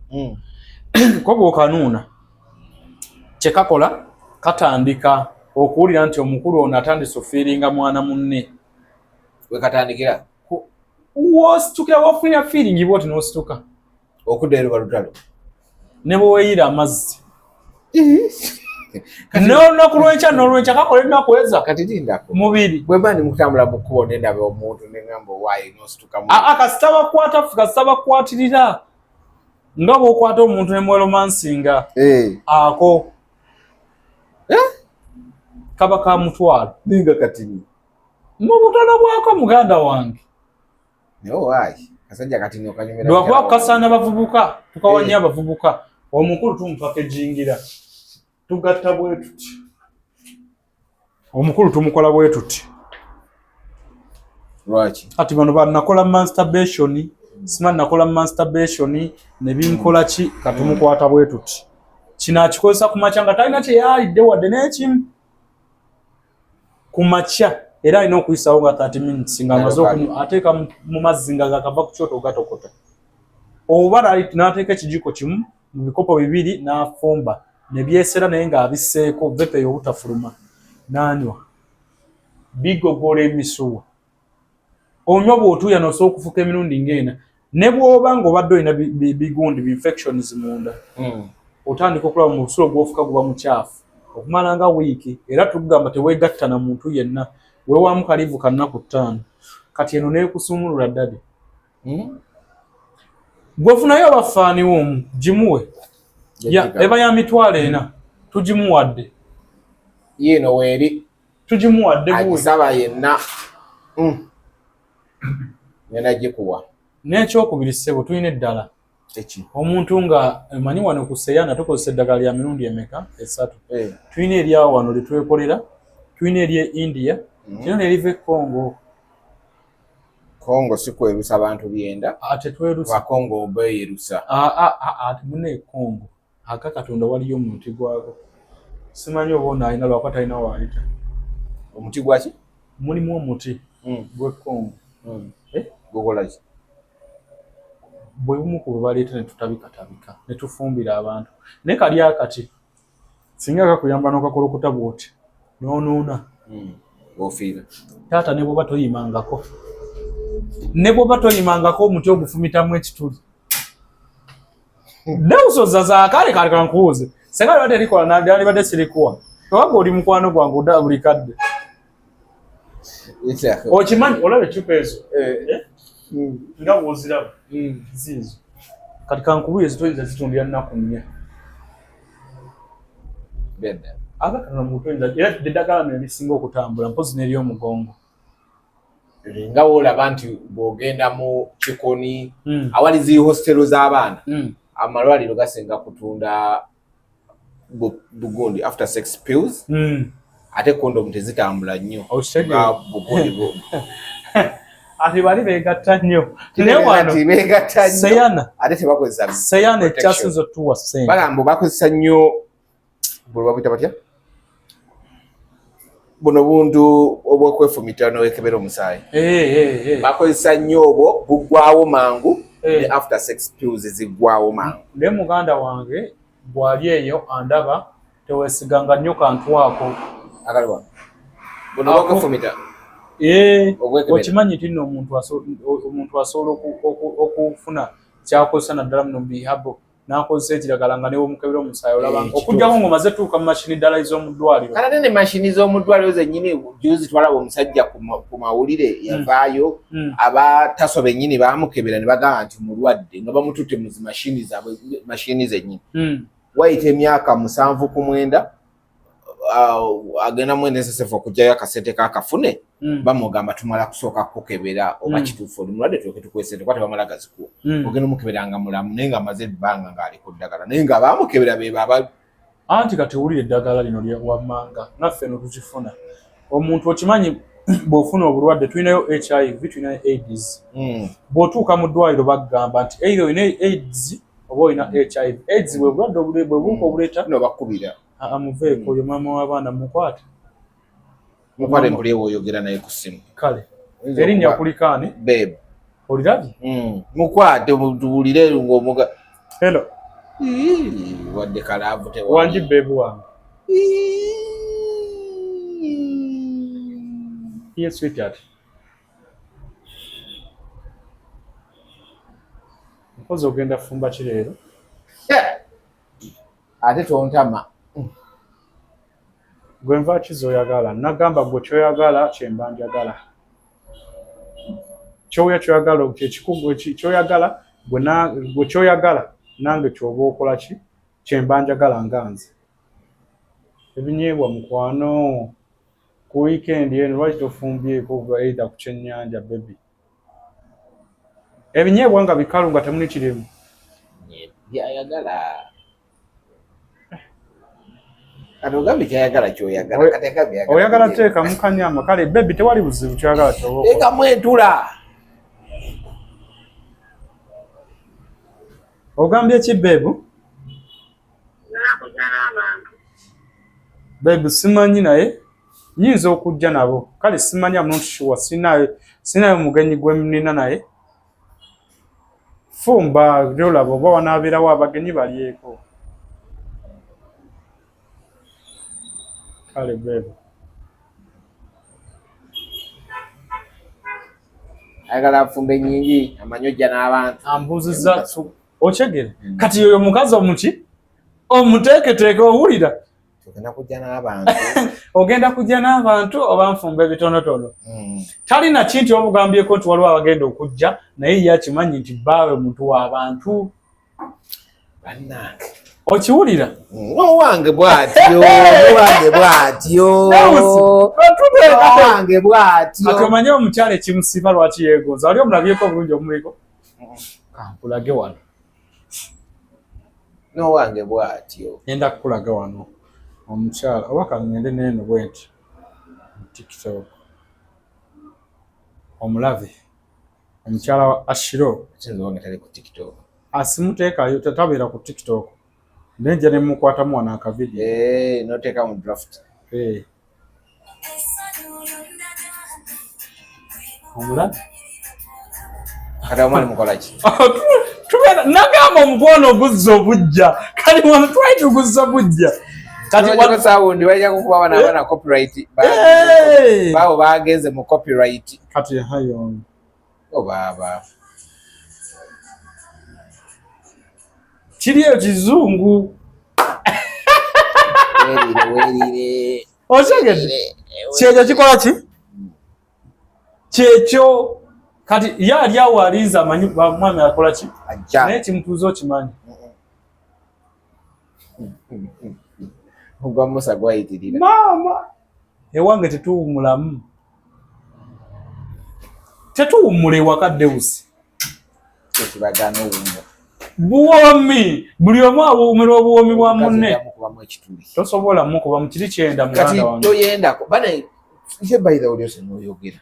ko bw'okanuuna kyekakola katandika okuwulira nti omukulu ono atandise ofiiringa mwana munne wekatandikira wositukira wafunira feeling bwoti n'osituka okudda ero balutalo ne bweweeyira amazzi n'olunaku lw'enkya n'olw'enkya kakola ennaku eza kati lindako mubiri bwe mba ndi mukutambula mu kkubo ne ndaba omuntu ne ngamba owaayi n'ositukamu kasita bakwatirira nga bw'okwata omuntu ne mweromansinga ako kaba ka mutwalo ninga kati mu butono bwako muganda wange owaayi kasajja kati nokanyumira lwakuba kukasaana bavubuka tukawanya abavubuka omukulu tumupakejingira tugatta bwe tuti omukulu tumukola bwe tuti lwaki ati bano banakola masturbation simani nakola masturbation ne binkola ki katumukwata bwe tuti kino akikozesa ku makya nga talina kyeyalidde wadde n'ekimu ku makya era alina okuyisawo nga 30 minutes nga amaze ateeka mu mazzi nga gakava ku kyoto gatokota oba n'ateeka ekijiko kimu mu bikopo bibiri n'afumba ne byesera naye ng'abisseeko vepe ey'obutafuluma n'anywa bigogola emisuwa onywa bw'otuuya n'osobola okufuka emirundi ng'ena ne bw'oba ng'obadde olina bigundi infections munda otandika okulaba mu busulo gw'ofuka guba mukyafu okumala nga wiiki era tugamba teweegatta na muntu yenna weewaamu kalivu ka nnaku 5 kati eno neekusumulula ddade gwefunayo abafaaniwo omu gimuwe eba ya mitwalo ena tugimuwadde yeeno weeri tugimuwadde agisaba yenna nena gikuwa n'ekyokubiri ssebo tulina eddala omuntu nga manyi wano ku Seyana tukozesa eddagala lya mirundi emeka 3 tulina eryawo wano lyetwekolera tulina ery'e India tulina n'eriva e Congo Kongo sikwerusa abantu byenda ate twerusa Kongo obeeyerusa ate mune Kongo aka Katonda waliyo omuti gwako simanyi oba onaalina lwako talina waalita omuti gwaki mulimu omuti gwe Kongo gukola ki bwe bumu ku baleeta ne tutabikatabika ne tufumbira abantu naye kali akati singa kakuyamba n'okakolokuta bw'oti n'onuuna ofiira taata ne bw'oba toyimangako omuti ogufumitamu ekituli dawusoza zaakale kale kankubuuze senga libadde likola nandibadde sirikuwa owaga oli mukwano gwange odda buli kadde okimanyi olaba ecupa ezo nga bw'oziraba ziizo kati kankubuye zitoyinza zitundira nnaku nnya akakana mutoyinza era eddagala nno erisinga okutambula mpozi n'ery'omugongo nga woolaba nti bw'ogenda mu Kikoni awali zi hostelo z'abaana amalwaliro gasinga kutunda bugundi after sex pills ate kondomu tezitambula nnyo nga bugundi ati bali beegatta nnyo seyana ate tebakozesa seyana ekyasinza otuwa ssente bagamba bakozesa nnyo bwe babuyita batya buno buntu obw'okwefumita n'owekebera omusaayi bakozesa nnyo obwo buggwawo mangu ne after sex pills ziggwawo mangu naye muganda wange bw'ali eyo andaba teweesiganga nnyo kantu ako akalwa buno obw'okwefumita okimanyi nti nno omuntu asobola okufuna kyakozesa naddala muno bihabo n'akozesa ekiragala nga newomukebera omusaayi olabanga okugjako ng'omaze tuuka mu mashini ddala ez'omuddwaliro kale ne mashini z'omuddwaliro zennyini juzi twalaba omusajja ku mawulire yavaayo abatasoba ennyini baamukebera ne bagamba nti mulwadde nga bamututte mu zimashini zaabwe mashini zennyini wayita emyaka 7-9 agenda mu NSSF okugyayo akasente kakafune bamugamba tumala kusooka kukebera oba kituufu oli mulwadde tuleke tukwesente kuba tebamala gazikuwa ogenda omukebera nga mulamu naye nga amaze ebbanga ng'ali ku ddagala naye nga baamukebera be baba anti kati owulira eddagala lino wammanga naffe no tukifuna omuntu okimanyi bw'ofuna obulwadde tulinayo HIV tulinayo AIDS bw'otuuka mu ddwaliro bagamba nti either olina AIDS oba olina HIV AIDS bwe bulwadde bwe buuka obuleeta no bakkubira amuveeko oyo maama w'abaana mukwate mpulire w'oyogera naye ku ssimu kale erinnya kulikaani babe olirabye mukwate tuwulire ng'omuga hello wadde kalaavu wangi beebu wange yes sweetheart mpozi ogenda fumba ki leero ate tontama gwe nva kizoyagala nagamba gwe kyoyagala kyemba njagala kyoyagala kyekikugu kyoyagala gwe kyoyagala nange kyoba okola ki kyemba njagala nga nze ebinyeebwa mukwano ku weekend eno lwaki tofumbyeko either ku kyennyanja baby ebinyeebwa nga bikalu nga temuli kiremu byayagala kati ogambe kyayagala kyoyagala oyagala teeka mukanyama kale baby tewali buzibu kyoyagala kyoba teekamu entula ogambye ki bebu bebu simanyi naye nyinza okujja nabo kale simanyi amunotushuwa sinayo mugenyi gwe nina naye fumba lyolaba oba wanaabeerawo abagenyi balyeko kale bebu ayagala afumbe nyingi amanyojja n'abantu ambuuziza okyegere kati oyo mukazi omuki omuteeketeeke owulira ogenda kujja n'abantu oba nfumba ebitonotono talina kinti omugambyeko nti waliwo abagenda okujja naye ye akimanyi nti baawe omuntu w'abantu bannange okiwulira owange bw'atyo owange bw'atyo owange bw'atyo ati omanye omukyala ekimusiba lwaki yeegonza wali omulabyeko obulungi omumweko kankulage wano n'owange bw'atyo enda kukulaga wano omukyala oba kangende neeno bwenti TikTok omulabe omukyala wa Ashiro sinzo wange tali ku TikTok asimuteekayo tatabeera ku TikTok nenja ne mukwatamu wana akavidiyo noteeka mu draft omulala kati omwani mukolaki nagamba omukwano oguzza obujja kati wano twali tuguzza bujja kati sawundi bajja kukuba bana copyright bawo bagenze mu copyright kati hayo baba kiriyo kizungu welire osegedde kyekyo kikola ki kyekyo kati yali awo alinza amanyi mwami akola ki naye kimutuuza okimanyi ogwa musa gwayitirira maama ewange tetuwumulamu tetuwumula ewaka Deusi ekibagana owumu buwomi buli omu awuumira obuwomi bwa munne tosobola mukuba mu kiri kyenda muganda wange toyendako bana ye bayira oli ose noyogera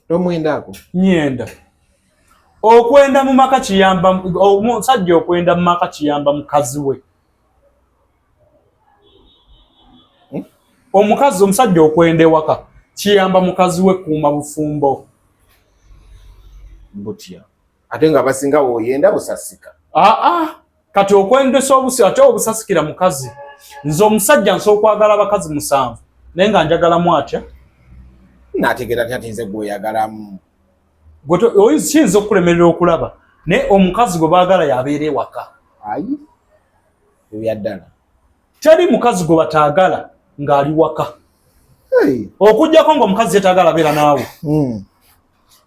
tomwendako nyenda okwenda mu maka kiyamba omusajja okwenda mu maka kiyamba mukazi we omukazi omusajja okwenda ewaka kiyamba mukazi we kuuma bufumbo butya ate nga basinga woyenda busasika kati okwendesa obusi ate obusasikira mukazi nze omusajja nsobola okwagala abakazi 7 naye nga njagalamu atya nategeera ati nze gwoyagalamu kiyinza okulemerera okulaba naye omukazi gwe baagala yabeera ewaka ayi ebyaddala teri mukazi gwe bataagala ng'ali waka okujjako ng'omukazi yetaagala beera naawe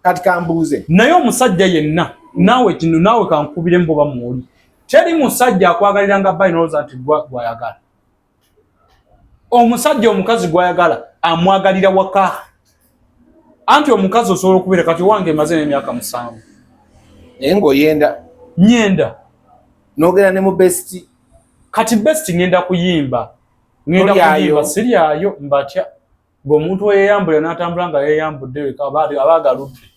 kati kambuuze naye omusajja yenna naawe kankubire mboba muoli teri musajja akwagalira nga bba inolooza nti gwayagala omusajja omukazi gwayagala amwagalira waka anti omukazi osobola okubeera kati wange emaze n'emyaka 7 naye ng'oyenda nyenda n'ogenda ne mu besti kati besti ngenda kuyimba siryayo mbatya ng'omuntu weyeyambula n'atambula nga yeyambudde abaagaludde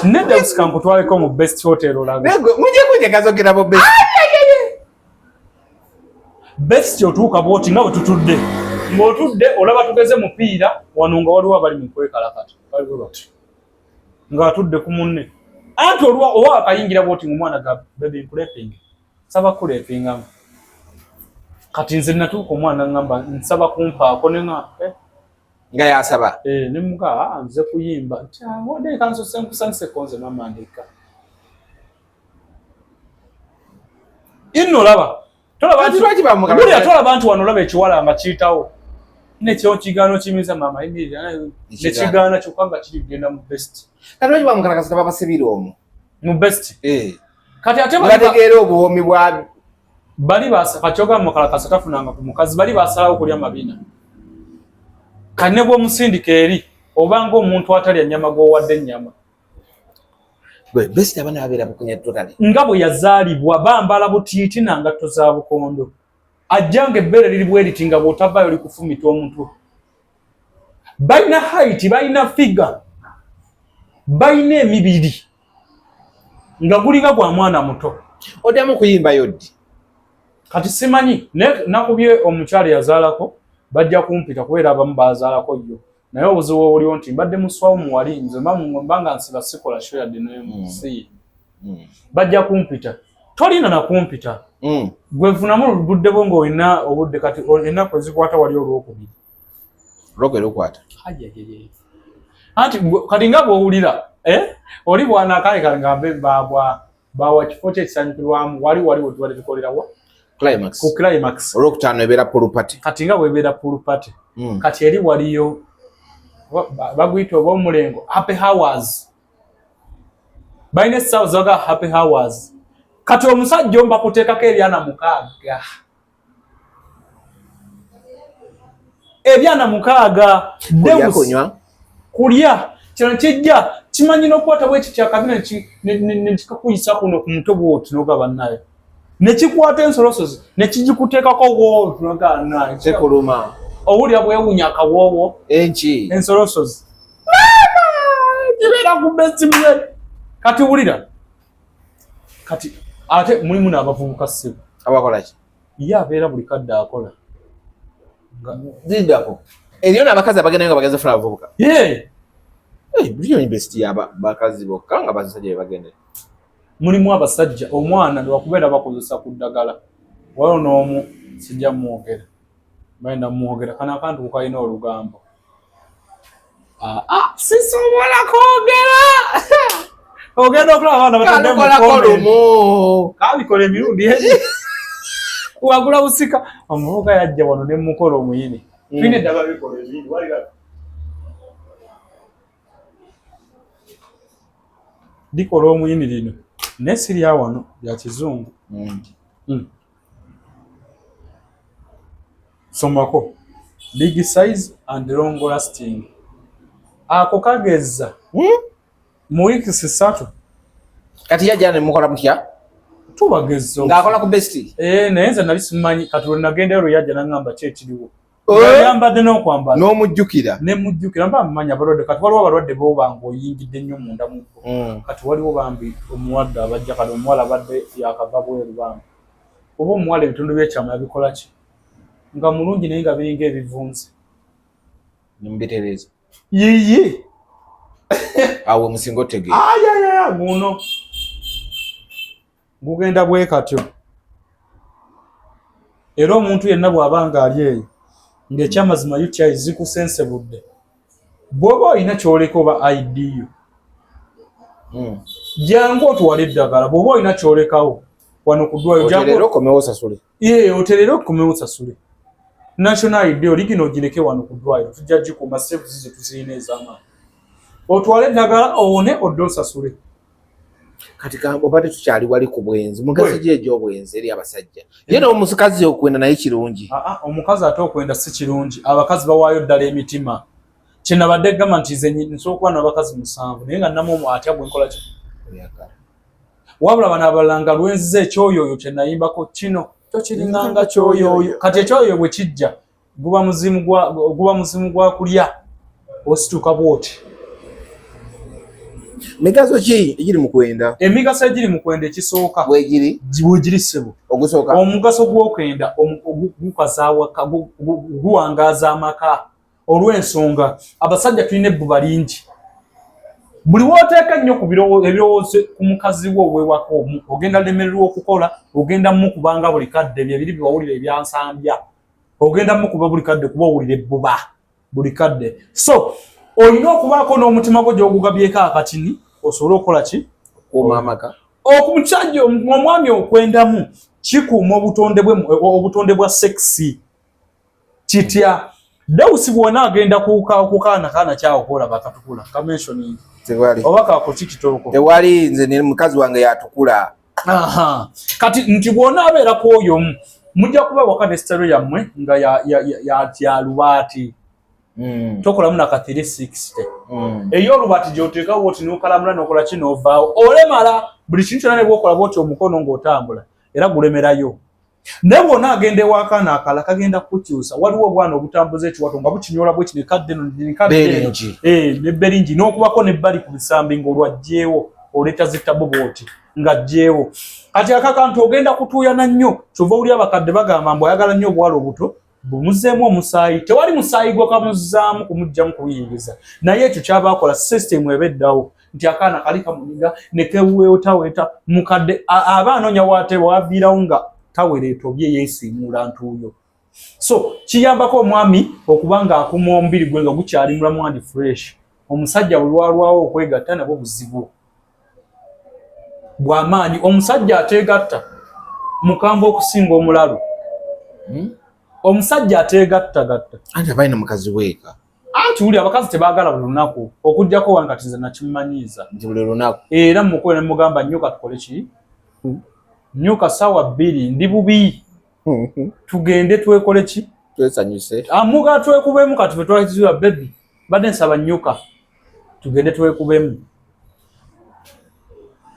nedda busika nkutwaleko mu best hotel olaga mujje kunjagazogera mu best best otuuka bwoti nga bwe tutudde ng'otudde olaba tugeze mupiira wano nga waliwo abali mu kwekalakata baliwo bati nga atudde ku munne anti owa akayingira bwoti ng'omwana ga baby nkulepinga saba kulepingamu kati nze natuuka omwana ngamba nsaba kumpaako nenga nga yasaba ne muka nze kuyimba nti wode kanso senkusanyise konze mama ndika inno laba tolaba nti wano olaba ekiwala nga kiyitawo nekyo kigaano kimiza mama nekigaana kyokka nga kiri kugenda mu best kati lwaki bamukalakasa babasibira omwo mu best kati ate bategeera obuwomi bwabi bali katyoga mukalakasa tafunanga ku mukazi bali basalawo kulya mabina kane bw'omusindika eri obanga omuntu atalya nnyama gwowadde ennyama best abana babeera bukunya totally nga bwe yazaalibwa bambala butiiti nangatto za bukondo ajjanga ebbere liri bweriti nga bw'otabaayo likufumita omuntu balina height balina figure balina emibiri nga gulinga gwa mwana muto oddamu kuyimba yoddi kati simanyi nakubye omukyala yazaalako bajja kumpita kubeera abamu bazaalako yo naye obuzibu obuliwo nti mbadde muswawo muwali nze mbanga nsiba sikola sho yadde nemusi bajja kumpita tolina nakumpita gwevunamu budde bwo ng'olina obudde kati ennaku ezikwata wali olwokubiri lukwata anti kati nga bw'owulira oli bwanaakaye ngambe bawa kifo kyekisanyukirwamu waliwo tubadde tukolerawa ku climax olwokutaano ebeera pool party kati nga bwebeera pool party kati eri waliyo baguyita oba omulengo happy hours balina essaawa zaga happy hours kati omusajja omba kuteekako ebyana 6 ebyana 6 kulya kino kijja kimanyi n'okukwata bweki kyakabina nekikakuyisa kuno ku mutwe bwoti n'ogaba naye nekikwata ensolosozi nekigikuteekako wonoga naye tekuluma owulira bwewunya akawoowo enki ensolosozi kibeera ku best friend. Kati wulira kati ate mulimu n'abavubuka ssebo abakola ki ye abeera buli kadde akola zindako eriyo n'abakazi abagenda nga bagenze funa abavubuka buliyo university y'abakazi bokka nga basajja be bagende. Mulimu abasajja omwana lwakubeera bakozesa ku ddagala waliwo n'omu sijja mwogera bagenda mwogera kana akantu kukalina olugambo sisobola kwogera ogenda okulaba abaana bataddemukolemu kabikola emirundi eri wagula busika omuvubuka yajja wano ne mukola omuyini tulina eddagala bikola ebindi likola omuyini lino naye sirya wano lya kizungu. Somako big size and long lasting ako kageza mu weeks 3 kati yajja ne mukola mutya tubagezo ng'akola ku besti naye nze nali simanyi kati we nagendayo lwe yajja n'angamba ki ekiriwo yambadde n'okwambala n'omujjukira ne mujjukira mba mmanya abalwadde kati waliwo abalwadde booba ng'oyingidde nnyo munda mu kati waliwo bambi omuwadde abajja kati omuwala abadde yakava bweru bambi oba omuwala ebitundu by'ekyama yabikola ki nga mulungi naye nga biringa ebivunze nimbitereeza yiye awo musinga otege guno gugenda bwe katyo era omuntu yenna bw'aba nga ali eyo ng'ekyamazima UTI zikusensebudde bw'oba olina kyoleka oba ID yo jangu otuwala eddagala bw'oba olina kyolekawo wano ku ddwaliro oterera okomewo osasule oterera okukomewo osasule national ID oligina ogireke wano ku ddwaliro tujja gikuuma services ze tuzirina ez'amaanyi otwale eddagala owone odde osasule. Kati obadde tukyali wali ku bwenzi mugaso gye egy'obwenzi eri abasajja ye n'omukazi okwenda naye kirungi omukazi ate okwenda si kirungi abakazi bawaayo ddala emitima kyenabadde gamba nti nze nsobola okuba n'abakazi 7 naye nga namu atya bwe nkola ki wabula bano abalala nga lwenziza ekyoyoyo kye nayimbako kino kyo kiringanga kyoyoyo kati ekyoyoyo bwe kijja guba muzimu gwa kulya osituuka bwoti. Migaso ki egiri mu kwenda? Emigaso egiri mu kwenda ekisooka bwegiri ssebo ogusooka omugaso gw'okwenda gukazaawaka guwangaaza amaka olw'ensonga abasajja tulina ebbuba lingi buli wooteeka nnyo ku ebirowoozo ku mukazi wo ow'ewaka omu ogenda lemererwa okukola ogenda mukubanga buli kadde byebiri biwawulira ebyansambya ogenda mukuba buli kadde kuba owulira ebbuba buli kadde so olina okubaako n'omutima gwo gy'ogugabyeko akatini osobole okukola ki okuuma amaka omusajja omwami okwendamu kikuuma obutonde bwa sexy kitya Dawusi bwona agenda kukaana kyawo kolaba katukula kamenshoni oba kakoti kitoko tewali nze ne mukazi wange yatukula kati nti bwona abeera kwoyo mujja kuba wakati story yammwe nga ya lubaati tokolamu na ka 360 eyo lubaati gy'oteeka woti n'okalamula n'okola ki n'ovaawo olemala buli kintu kyonna ne bw'okola bwoti omukono ng'otambula era gulemerayo naye bwona agenda ewakaana akala kagenda kukyusa waliwo obwana obutambuza ekiwato nga bukinyola bwe kino kadde nebberingi n'okubako nebbali ku bisambi ng'olwajjeewo oleeta zittabo bwoti ng'ajjeewo kati akakantu ogenda kutuuyana nnyo kyova oli abakadde bagamba mbu ayagala nnyo obuwala obuto bumuzeemu omusaayi tewali musaayi gwe kamuzzaamu kumugjamu kuyingiza naye ekyo kyabaakola system ebeddawo nti akaana kali kamuniga ne kewetaweta mukadde aba anoonya waateba waviirawo nga tawere etobye yeesiimuula ntuuyo so kiyambako omwami okuba nga akuma omubiri gwe nga gukyali mulamu andi fresh omusajja bwe lwalwawo okwegatta nabwo buzibu bw'amaanyi omusajja ateegatta mukambwe okusinga omulalu omusajja ateegattagatta anti abalina mukazi weeka anti wuli abakazi tebaagala buli lunaku okugjako wange kati nze nakimanyiiza nti buli lunaku era mukola ne mugamba nnyuka tukole ki nnyuka ssaawa 2 ndi bubi tugende twekole ki twesanyuse amuga twekubemu kati ffe twakizibwa bebi badde nsaba nnyuka tugende twekubemu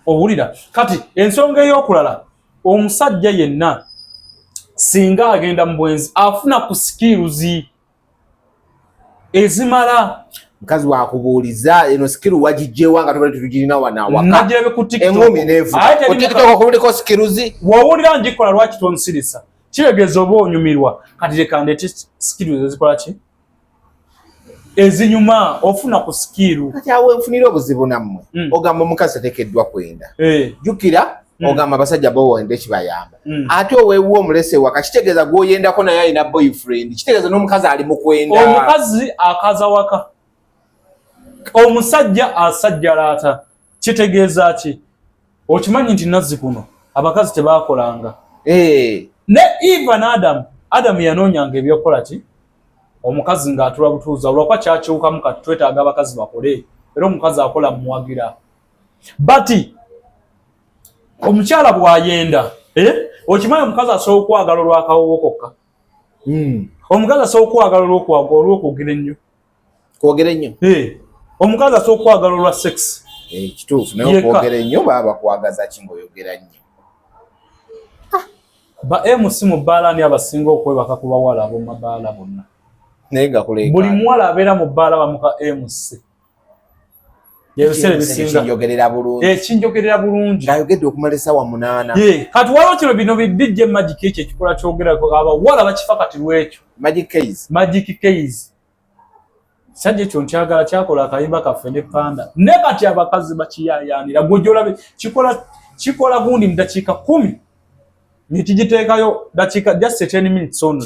owulira kati ensonga ey'okulala omusajja yenna singa agenda mu bwenzi afuna ku skills ezimala mukazi wakubuuliza eno skiru wagijjewa nga tubali tutugirina wana awaka najirabe ku TikTok engumi nevu ku TikTok kuliko skiruzi wawulira njikola lwaki tonsirisa kiregeeza oba onyumirwa kati leka ndeete skiru ezikola ki ezinyuma ofuna ku skiru kati awe nfunira obuzibu nammwe ogamba omukazi ateekeddwa kwenda jjukira ogamba abasajja bowenda ekibayamba ate oweewa omulese waka kitegeeza gw'oyendako naye alina boyfriend kitegeeza n'omukazi ali mu kwenda omukazi akaza waka omusajja asajjalaata kitegeeza ki okimanyi nti nazzi kuno abakazi tebaakolanga ne Eva ne Adamu yanoonyanga ebyokola ki omukazi ng'atula butuuza olwakwa kyakyukamu kati twetaaga abakazi bakole era omukazi akola muwagira bati omukyala bw'ayenda okimanyi omukazi asobola okwagala olw'akawowo kokka omukazi asobola okwagala olw'okwogera ennyo kwogera ennyo omukazi asobola okwagala olwa sex kituufu naye okwogera ennyo baba bakwagaza ki ng'oyogera nnyo ba MC mu bbaala ani abasinga okwebaka ku bawala ab'omu mabaala bonna naye nga kuleeka buli muwala abeera mu bbaala bamuka MC ebiseera ebisinga kinjogerera bulungi ng'ayogedde okumala essaawa 8 kati waliwo kino bino bidijja magic ekyo ekikola kyogerako abawala bakifa kati lwekyo magic keys sajja ekyo nkyagala kyakola akayimba kaffe ne panda ne kati abakazi bakiyayaanira gwojolabe kikola gundi mu dakiika 10 nikigiteekayo dakiika just 10 minutes on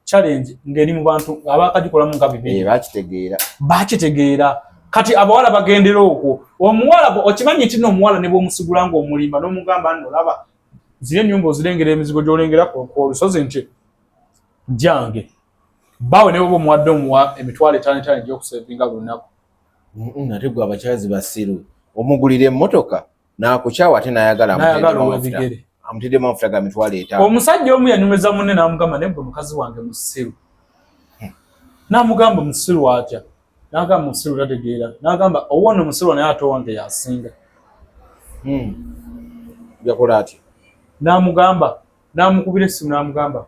challenge ng'eri mu bantu abakagikolamu nga 2 bakitegeera kati abawala bagendera okwo omuwala okimanyi nti n'omuwala ne bw'omusigula ng'omulimba n'omugamba nno laba ziri ennyumba ozirengera emizigo gy'olengera ku lusozi nti jange bawe ne bwoba omuwadde omuwa emitwalo 5 egy'okusevinga buli lunaku ate gwe abakyazi basiru omugulira emmotoka n'akukyawa ate n'ayagala amutiddemu amafuta ga mitwalo 5 omusajja omu yanyumeza munne n'amugamba naye gwe mukazi wange musiru n'amugamba musiru atya n'agamba musiru tategeera n'agamba owona omusiru naye ate owange yasinga yakola atya n'amugamba n'amukubira essimu n'amugamba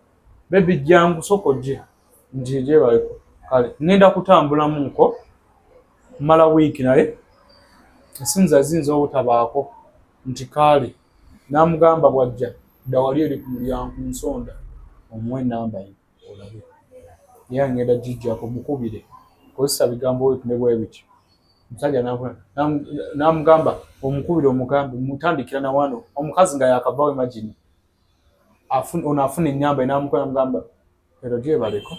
bebi jangu sokojje nti gyebaleko kale ngenda kutambulamuko mala wiiki naye essimu zazinza obutabaako nti kaale n'amugamba bwajja dawali eri ku mulyango nsonda omuwe enamba ye olabe ye ngenda gijjako mukubire kozesa bigambo wetu ne bwe bityo omusajja n'amugamba omukubire omugambe mutandikira na wano omukazi nga yakavaawo imagine ono afuna ennyamba n'amugamba ero gyebaleko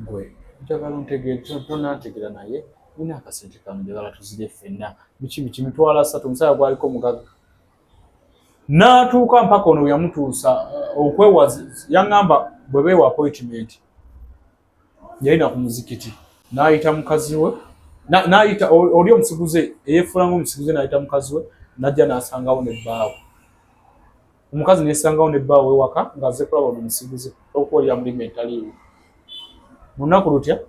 gwe njagala ontegeere tonantegeera naye nina akasente kange njagala tuzire ffenna biki mitwalo 3 omusajja gwaliko omugaga n'atuuka mpaka ono yamutuusa okwewaza yaŋŋamba bwe beewa appointment yalina ku muzikiti n'ayita mukazi we n'ayita oli omusiguze eyefuula ng'omusiguze n'ayita mukazi we n'ajja n'asangawo n'ebbaawe omukazi n'esangawo n'ebbaawe ewaka ng'azze kulaba ono omusiguze okuba oli yamulimba entaliiwe mu lunaku lutya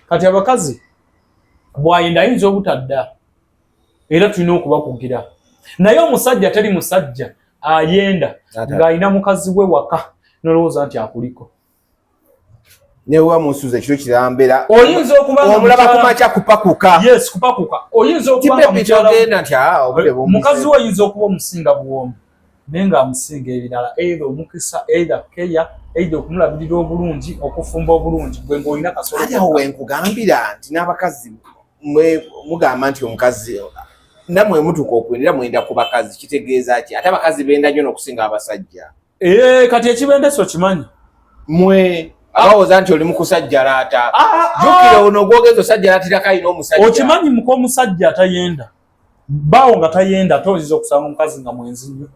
kati abakazi bw'ayenda ayinza obutadda era tulina okubakugira naye omusajja teri musajja ayenda ng'alina mukazi we waka n'olowooza nti akuliko newa musuza ekiro kirambera oyinza okuba omulaba kumakya kupakuka yes kupakuka oyinza okuba mukazi we oyinza okuba omusinga buwoomu naye ng'amusinga ebirala either omukisa either keya either okumulabirira obulungi okufumba obulungi gwe ng'olina kasolo ate awo wenkugambira nti n'abakazi mugamba nti omukazi namwe mutuka okwendera mwenda ku bakazi kitegeeza ki ate abakazi benda nnyo n'okusinga abasajja kati ekibendeso kimanyi mwe abawooza nti oli mukusajjalaata jjukira ono gwogeza osajjalaatirako alina omusajja okimanyi muka omusajja atayenda baawo nga tayenda ate oyinza okusanga omukazi nga mwenzi nnyo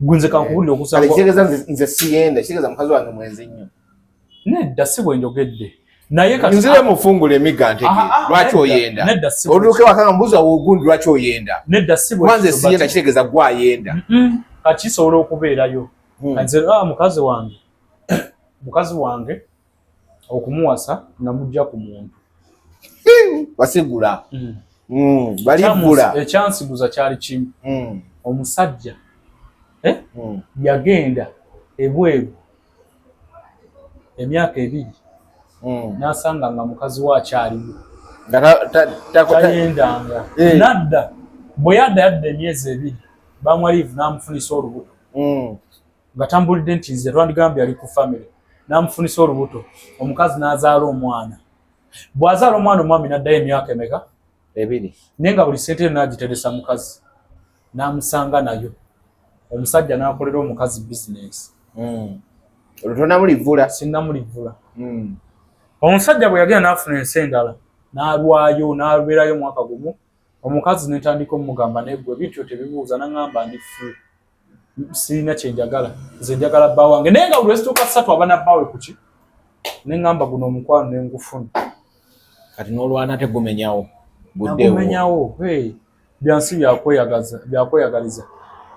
gwenze kankubulira okusanga kitegeeza nze siyenda kitegeeza mukazi wange mwenzi nnyo nedda si bwe njogedde naye kati nzire mufungula emiga ntegeera lwaki oyenda oluke wakanga mbuuza wogundi lwaki oyenda nedda si bwe kwanze siyenda kitegeeza gwayenda kati kisobola okubeerayo nze mukazi wange okumuwasa namujja ku muntu basigula balivula ekyansiguza kyali kimu omusajja yagenda ebweru emyaka 2 n'asanga nga mukazi wa akyaliwo tayendanga nadda bwe yadda emyezi 2 bamuwa liivu n'amufunisa olubuto nga tambulidde nti nze twandigambye ali ku family n'amufunisa olubuto omukazi n'azaala omwana bw'azaala omwana omwami n'addayo emyaka emeka 2 naye nga buli sente n'agiteresa mukazi n'amusanga nayo omusajja n'akolera omukazi bizinesi olutonamulivula sinnamulivula omusajja bwe yagenda n'afuna ensi endala n'alwayo n'abeerayo mwaka gumu omukazi netandika omugamba negwe bityo tebibuuza n'angamba ndi fu sirina kyenjagala nze njagala bba wange naye nga buli wesituuka 3 aba nabbawe kuki neŋŋamba guno omukwano nengufuna kati n'olwana tegumenyawo gumenyawo byansi byakweyagaliza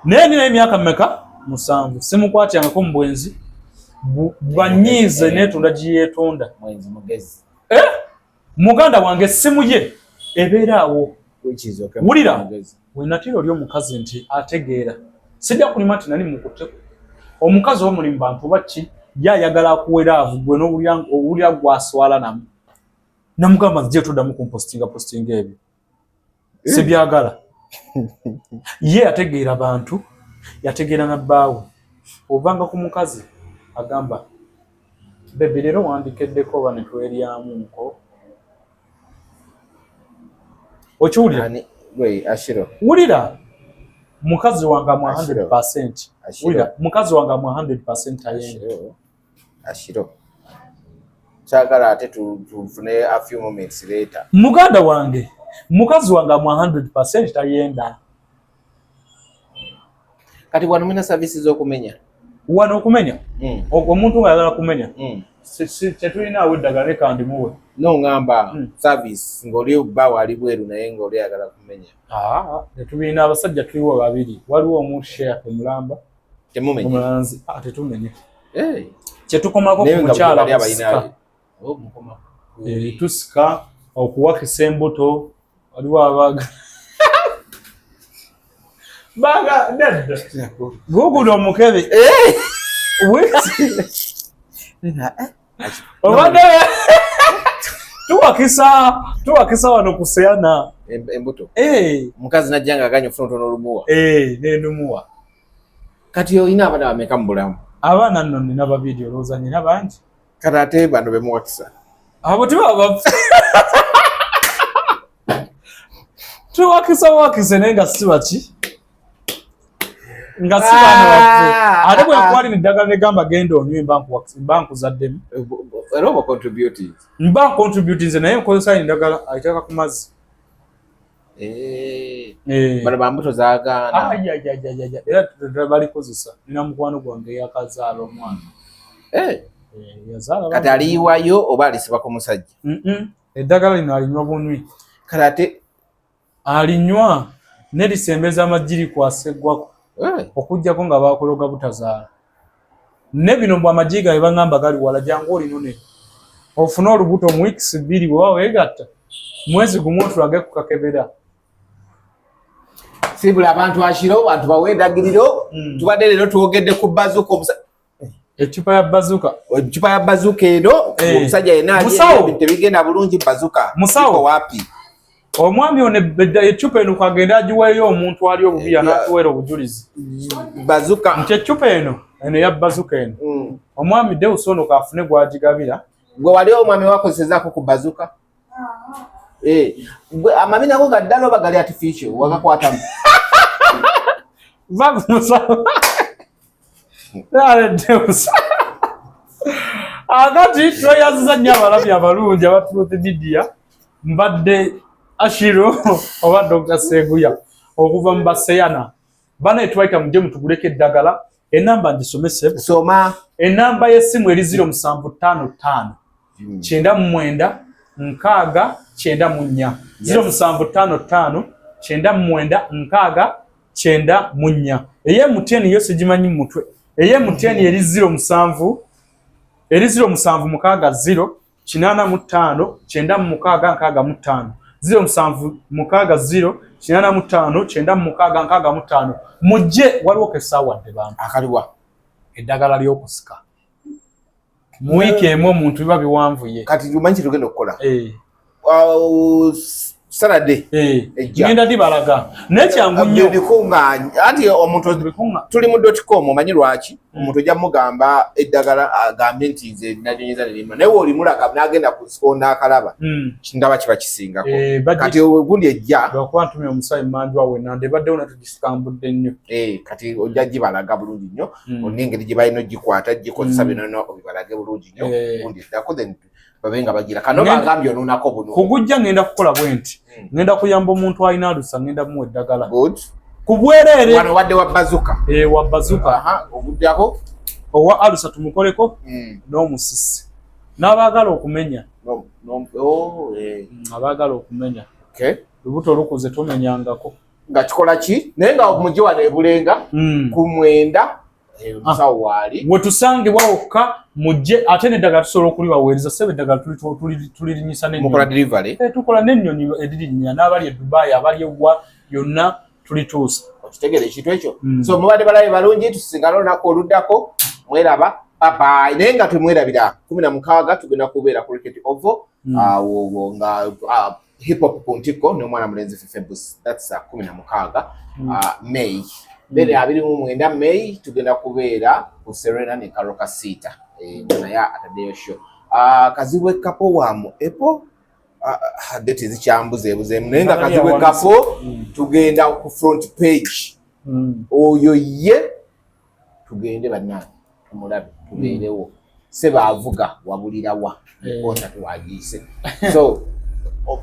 naye nina emyaka mmeka 7 simukwatyangako mu bwenzi bwanyiize netunda giyeetonda mwenzi mugezi muganda wange essimu ye ebeera awo wulira wenatiro oli omukazi nti ategeera sijja kulima nti nali mukutte omukazi omulimu bantu baki yayagala akuwera avugwe n'owulira gwaswala namu namugamba nzije toddamu kumpostinga ebyo sibyagala ye ategeera abantu yategeera na bbaawe ovanga ku mukazi agamba bebe leero wandikeddeko oba netweryamunko okiwulira wulira mukazi wange amu 100%. Wulira mukazi wange amu 100% ayenda ashiro chagala ate tufune a few moments later muganda wange mukazi wange amu 100% tayenda kati wano mina services okumenya wano okumenya omuntu ngayagala kumenya tetulina awo eddagala leka ndimuwe no ngamba service ng'oli obba wali bweru naye ng'oli ayagala kumenya tetubiina abasajja tuliwo 2 waliwo omuntu share temulamba temumenya omulanzi tetumenye kyetukomako ku mukyala tusika okuwakisa embuto waliwo abaga baga nedda gugudo omukebe obadde tuwakisa wano kuseyana embuto mukazi najjanga aganya ofuna otono olumuwa nendumuwa kati olina abaana bameka mu bulamu abaana nno nina 2 olowooza nina bangi kati ate bano bemuwakisa abo tibaba tuwakise naye nga si baki nga si baana baffe ate bwe kwali neddagala negamba genda onywe mba nkuzaddemu era oba contributinze naye nkozesa endagala ayiteka ku mazzi bano bambuto zaagaana era balikozesa nina mukwano gwange yakazaala omwana yazaala kati aliyiwayo oba alisibako musajja eddagala lino alinywa bunywi kati ate alinywa nerisembeza amagiri kwaseggwako okujjako nga bakologa butazaala ne bino mbw amagi gawe baŋŋamba gali wala jangu olinone ofune olubuto mu weeks 2 bwe waweegatta mwezi gumu otulage kukakebera sibula abantu ashiro bantu bawe endagiriro tubadde leero twogedde ku bazuka ecupa ya bazuka eno omusajja yenna ali tebigenda bulungi bazuka musawo wapi omwami ono ecupa eno kagenda agiweeyo omuntu ali obubiya n'atuweera obujulizi bazuka nti ecupa eno ya bazuka eno omwami Deus ono kaafune gwagigabira gwe wali omwami wakozezaako ku bazuka amami nago gaddala oba gali artificial wagakwatamu vamusawo Deus akati tweyaziza nnyo abalabi abalungi aba Truth Media mbadde Ashiro oba Dr. Seguya okuva mu Baseyana bana etwaita muje mutuguleke eddagala enamba ndisomese soma enamba y'essimu eri 0755 99 nkaaga 94 0755 99 94 eye muteni yose gimanyi mutwe eye muteni eri 07 eri 07 mukaaga 0 85 96 07 mukaaga 0 85 96 mujje waliwo kesaawadde bantu akaliwa eddagala ly'okusika mu week emu omuntu biba biwanvuye kati umanyi tugenda okukola Saturday ngenda dibalaga nekyangu nnyo bikunganya ati omuntu tuli mu .com omanyi lwaki omuntu ojja mugamba eddagala agambye nti nze najonyeza nerima naye oli mulaga n'agenda ku sikonda akalaba ndaba kiba kisingako kati gundi ejja lwakuba ntumye omusayi manju wawe nande baddewo natugisikambudde nnyo kati ojja gibalaga bulungi nnyo olengeri gye balina ogikwata gikozesa binono obibalage bulungi nnyo gundi eddako then babenga bagira kano bagambye onunako buno kugujja ngenda kukola bwenti ngenda kuyamba omuntu alina alusa ngenda muwe eddagala kubwerere wano wadde wa bazuka wa bazuka oguddako owa alusa tumukoleko n'omusisi n'abaagala okumenya abaagala okumenya lubuto olukuze tumenyangako nga kikola ki naye nga omugye wano ebulenga ku mwenda musawo waali wetusangibwa wokka mujje ate n'eddagala tusobola okulibaweereza sebe eddagala tulirinyisa mukola delivery tukola n'ennyonyi edirinya n'abali e Dubai abali ewa yonna tulituusa okitegeera ekintu ekyo so mubadde balabe balungi tusingana olunaku oluddako mweraba bye naye nga temwerabira 16 tugenda kubeera ku Cricket Oval awo nga hip hop puntiko n'omwana mulenzi Fefebus that's 16 May Bere 29 May tugenda kubeera ku Serena ne Karoka Sita naye ataddeyo show kazibwe kapo wamu epo date zikyambuze naye nga kazibwe kapo tugenda ku front page oyo ye tugende bannange tumulabe tubeerewo seba avuga wabulirawa kota tuwagiise so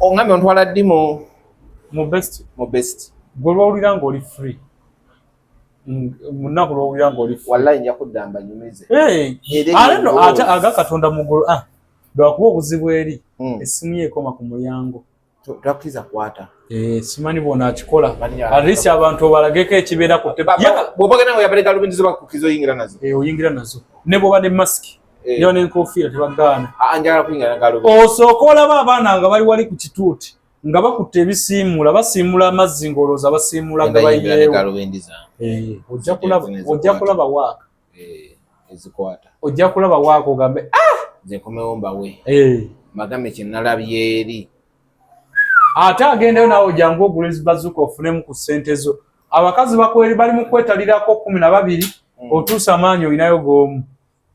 ongambe ontwala ddi mu best gwe lwawulira ng'oli free munaku lwawulira ng'oli free wallahi nja kuddamba nyumize aleno ate aga Katonda mugulu lwakuba obuzibu eri essimu ye ekoma ku mulyango twakkiriza kwata simanyi bona akikola alisi abantu obalageko ekibeera ku bw'obagenda nga yabaleka lubindizo bakukkiriza oyingira nazo oyingira nazo ne bw'oba ne masiki yo n'enkofiira tebagaana njagala kuyingira nagalubi osooka olaba abaana nga bali wali ku kituuti nga bakutte ebisiimula basiimula amazzi ng'olowooza basiimula nga bayiyeewo ojja kulaba waaka ezikwata ojja kulaba waaka ogambe nze nkomewo mbawe magambe kye nalabye eri ate agendeyo naawe ojjangu ogula ezibazuka ofunemu ku ssente zo abakazi bakweri bali mu kwetalirako 12 otuusa amaanyi olinayo g'omu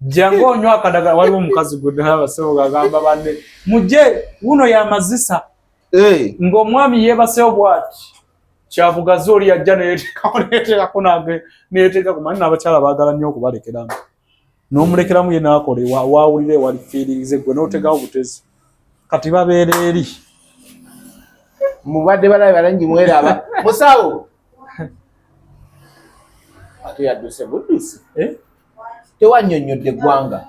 jangu onywa akadagala waliwo omukazi gweabasebo gagamba banne mujje wuno yamazisa ng'omwami yeebasewo bw'ati kyabugazi oli yajja neyeteekako neyeteekako manyi n'abakyala baagala nnyo okubalekeramu n'omulekeramu ye naakole waawulire wali fiiririze gwe n'otegawo butezi kati babeera eri mubadde balabe balangi mweraba musawo ate yadduse buddusi tewannyonnyodde eggwanga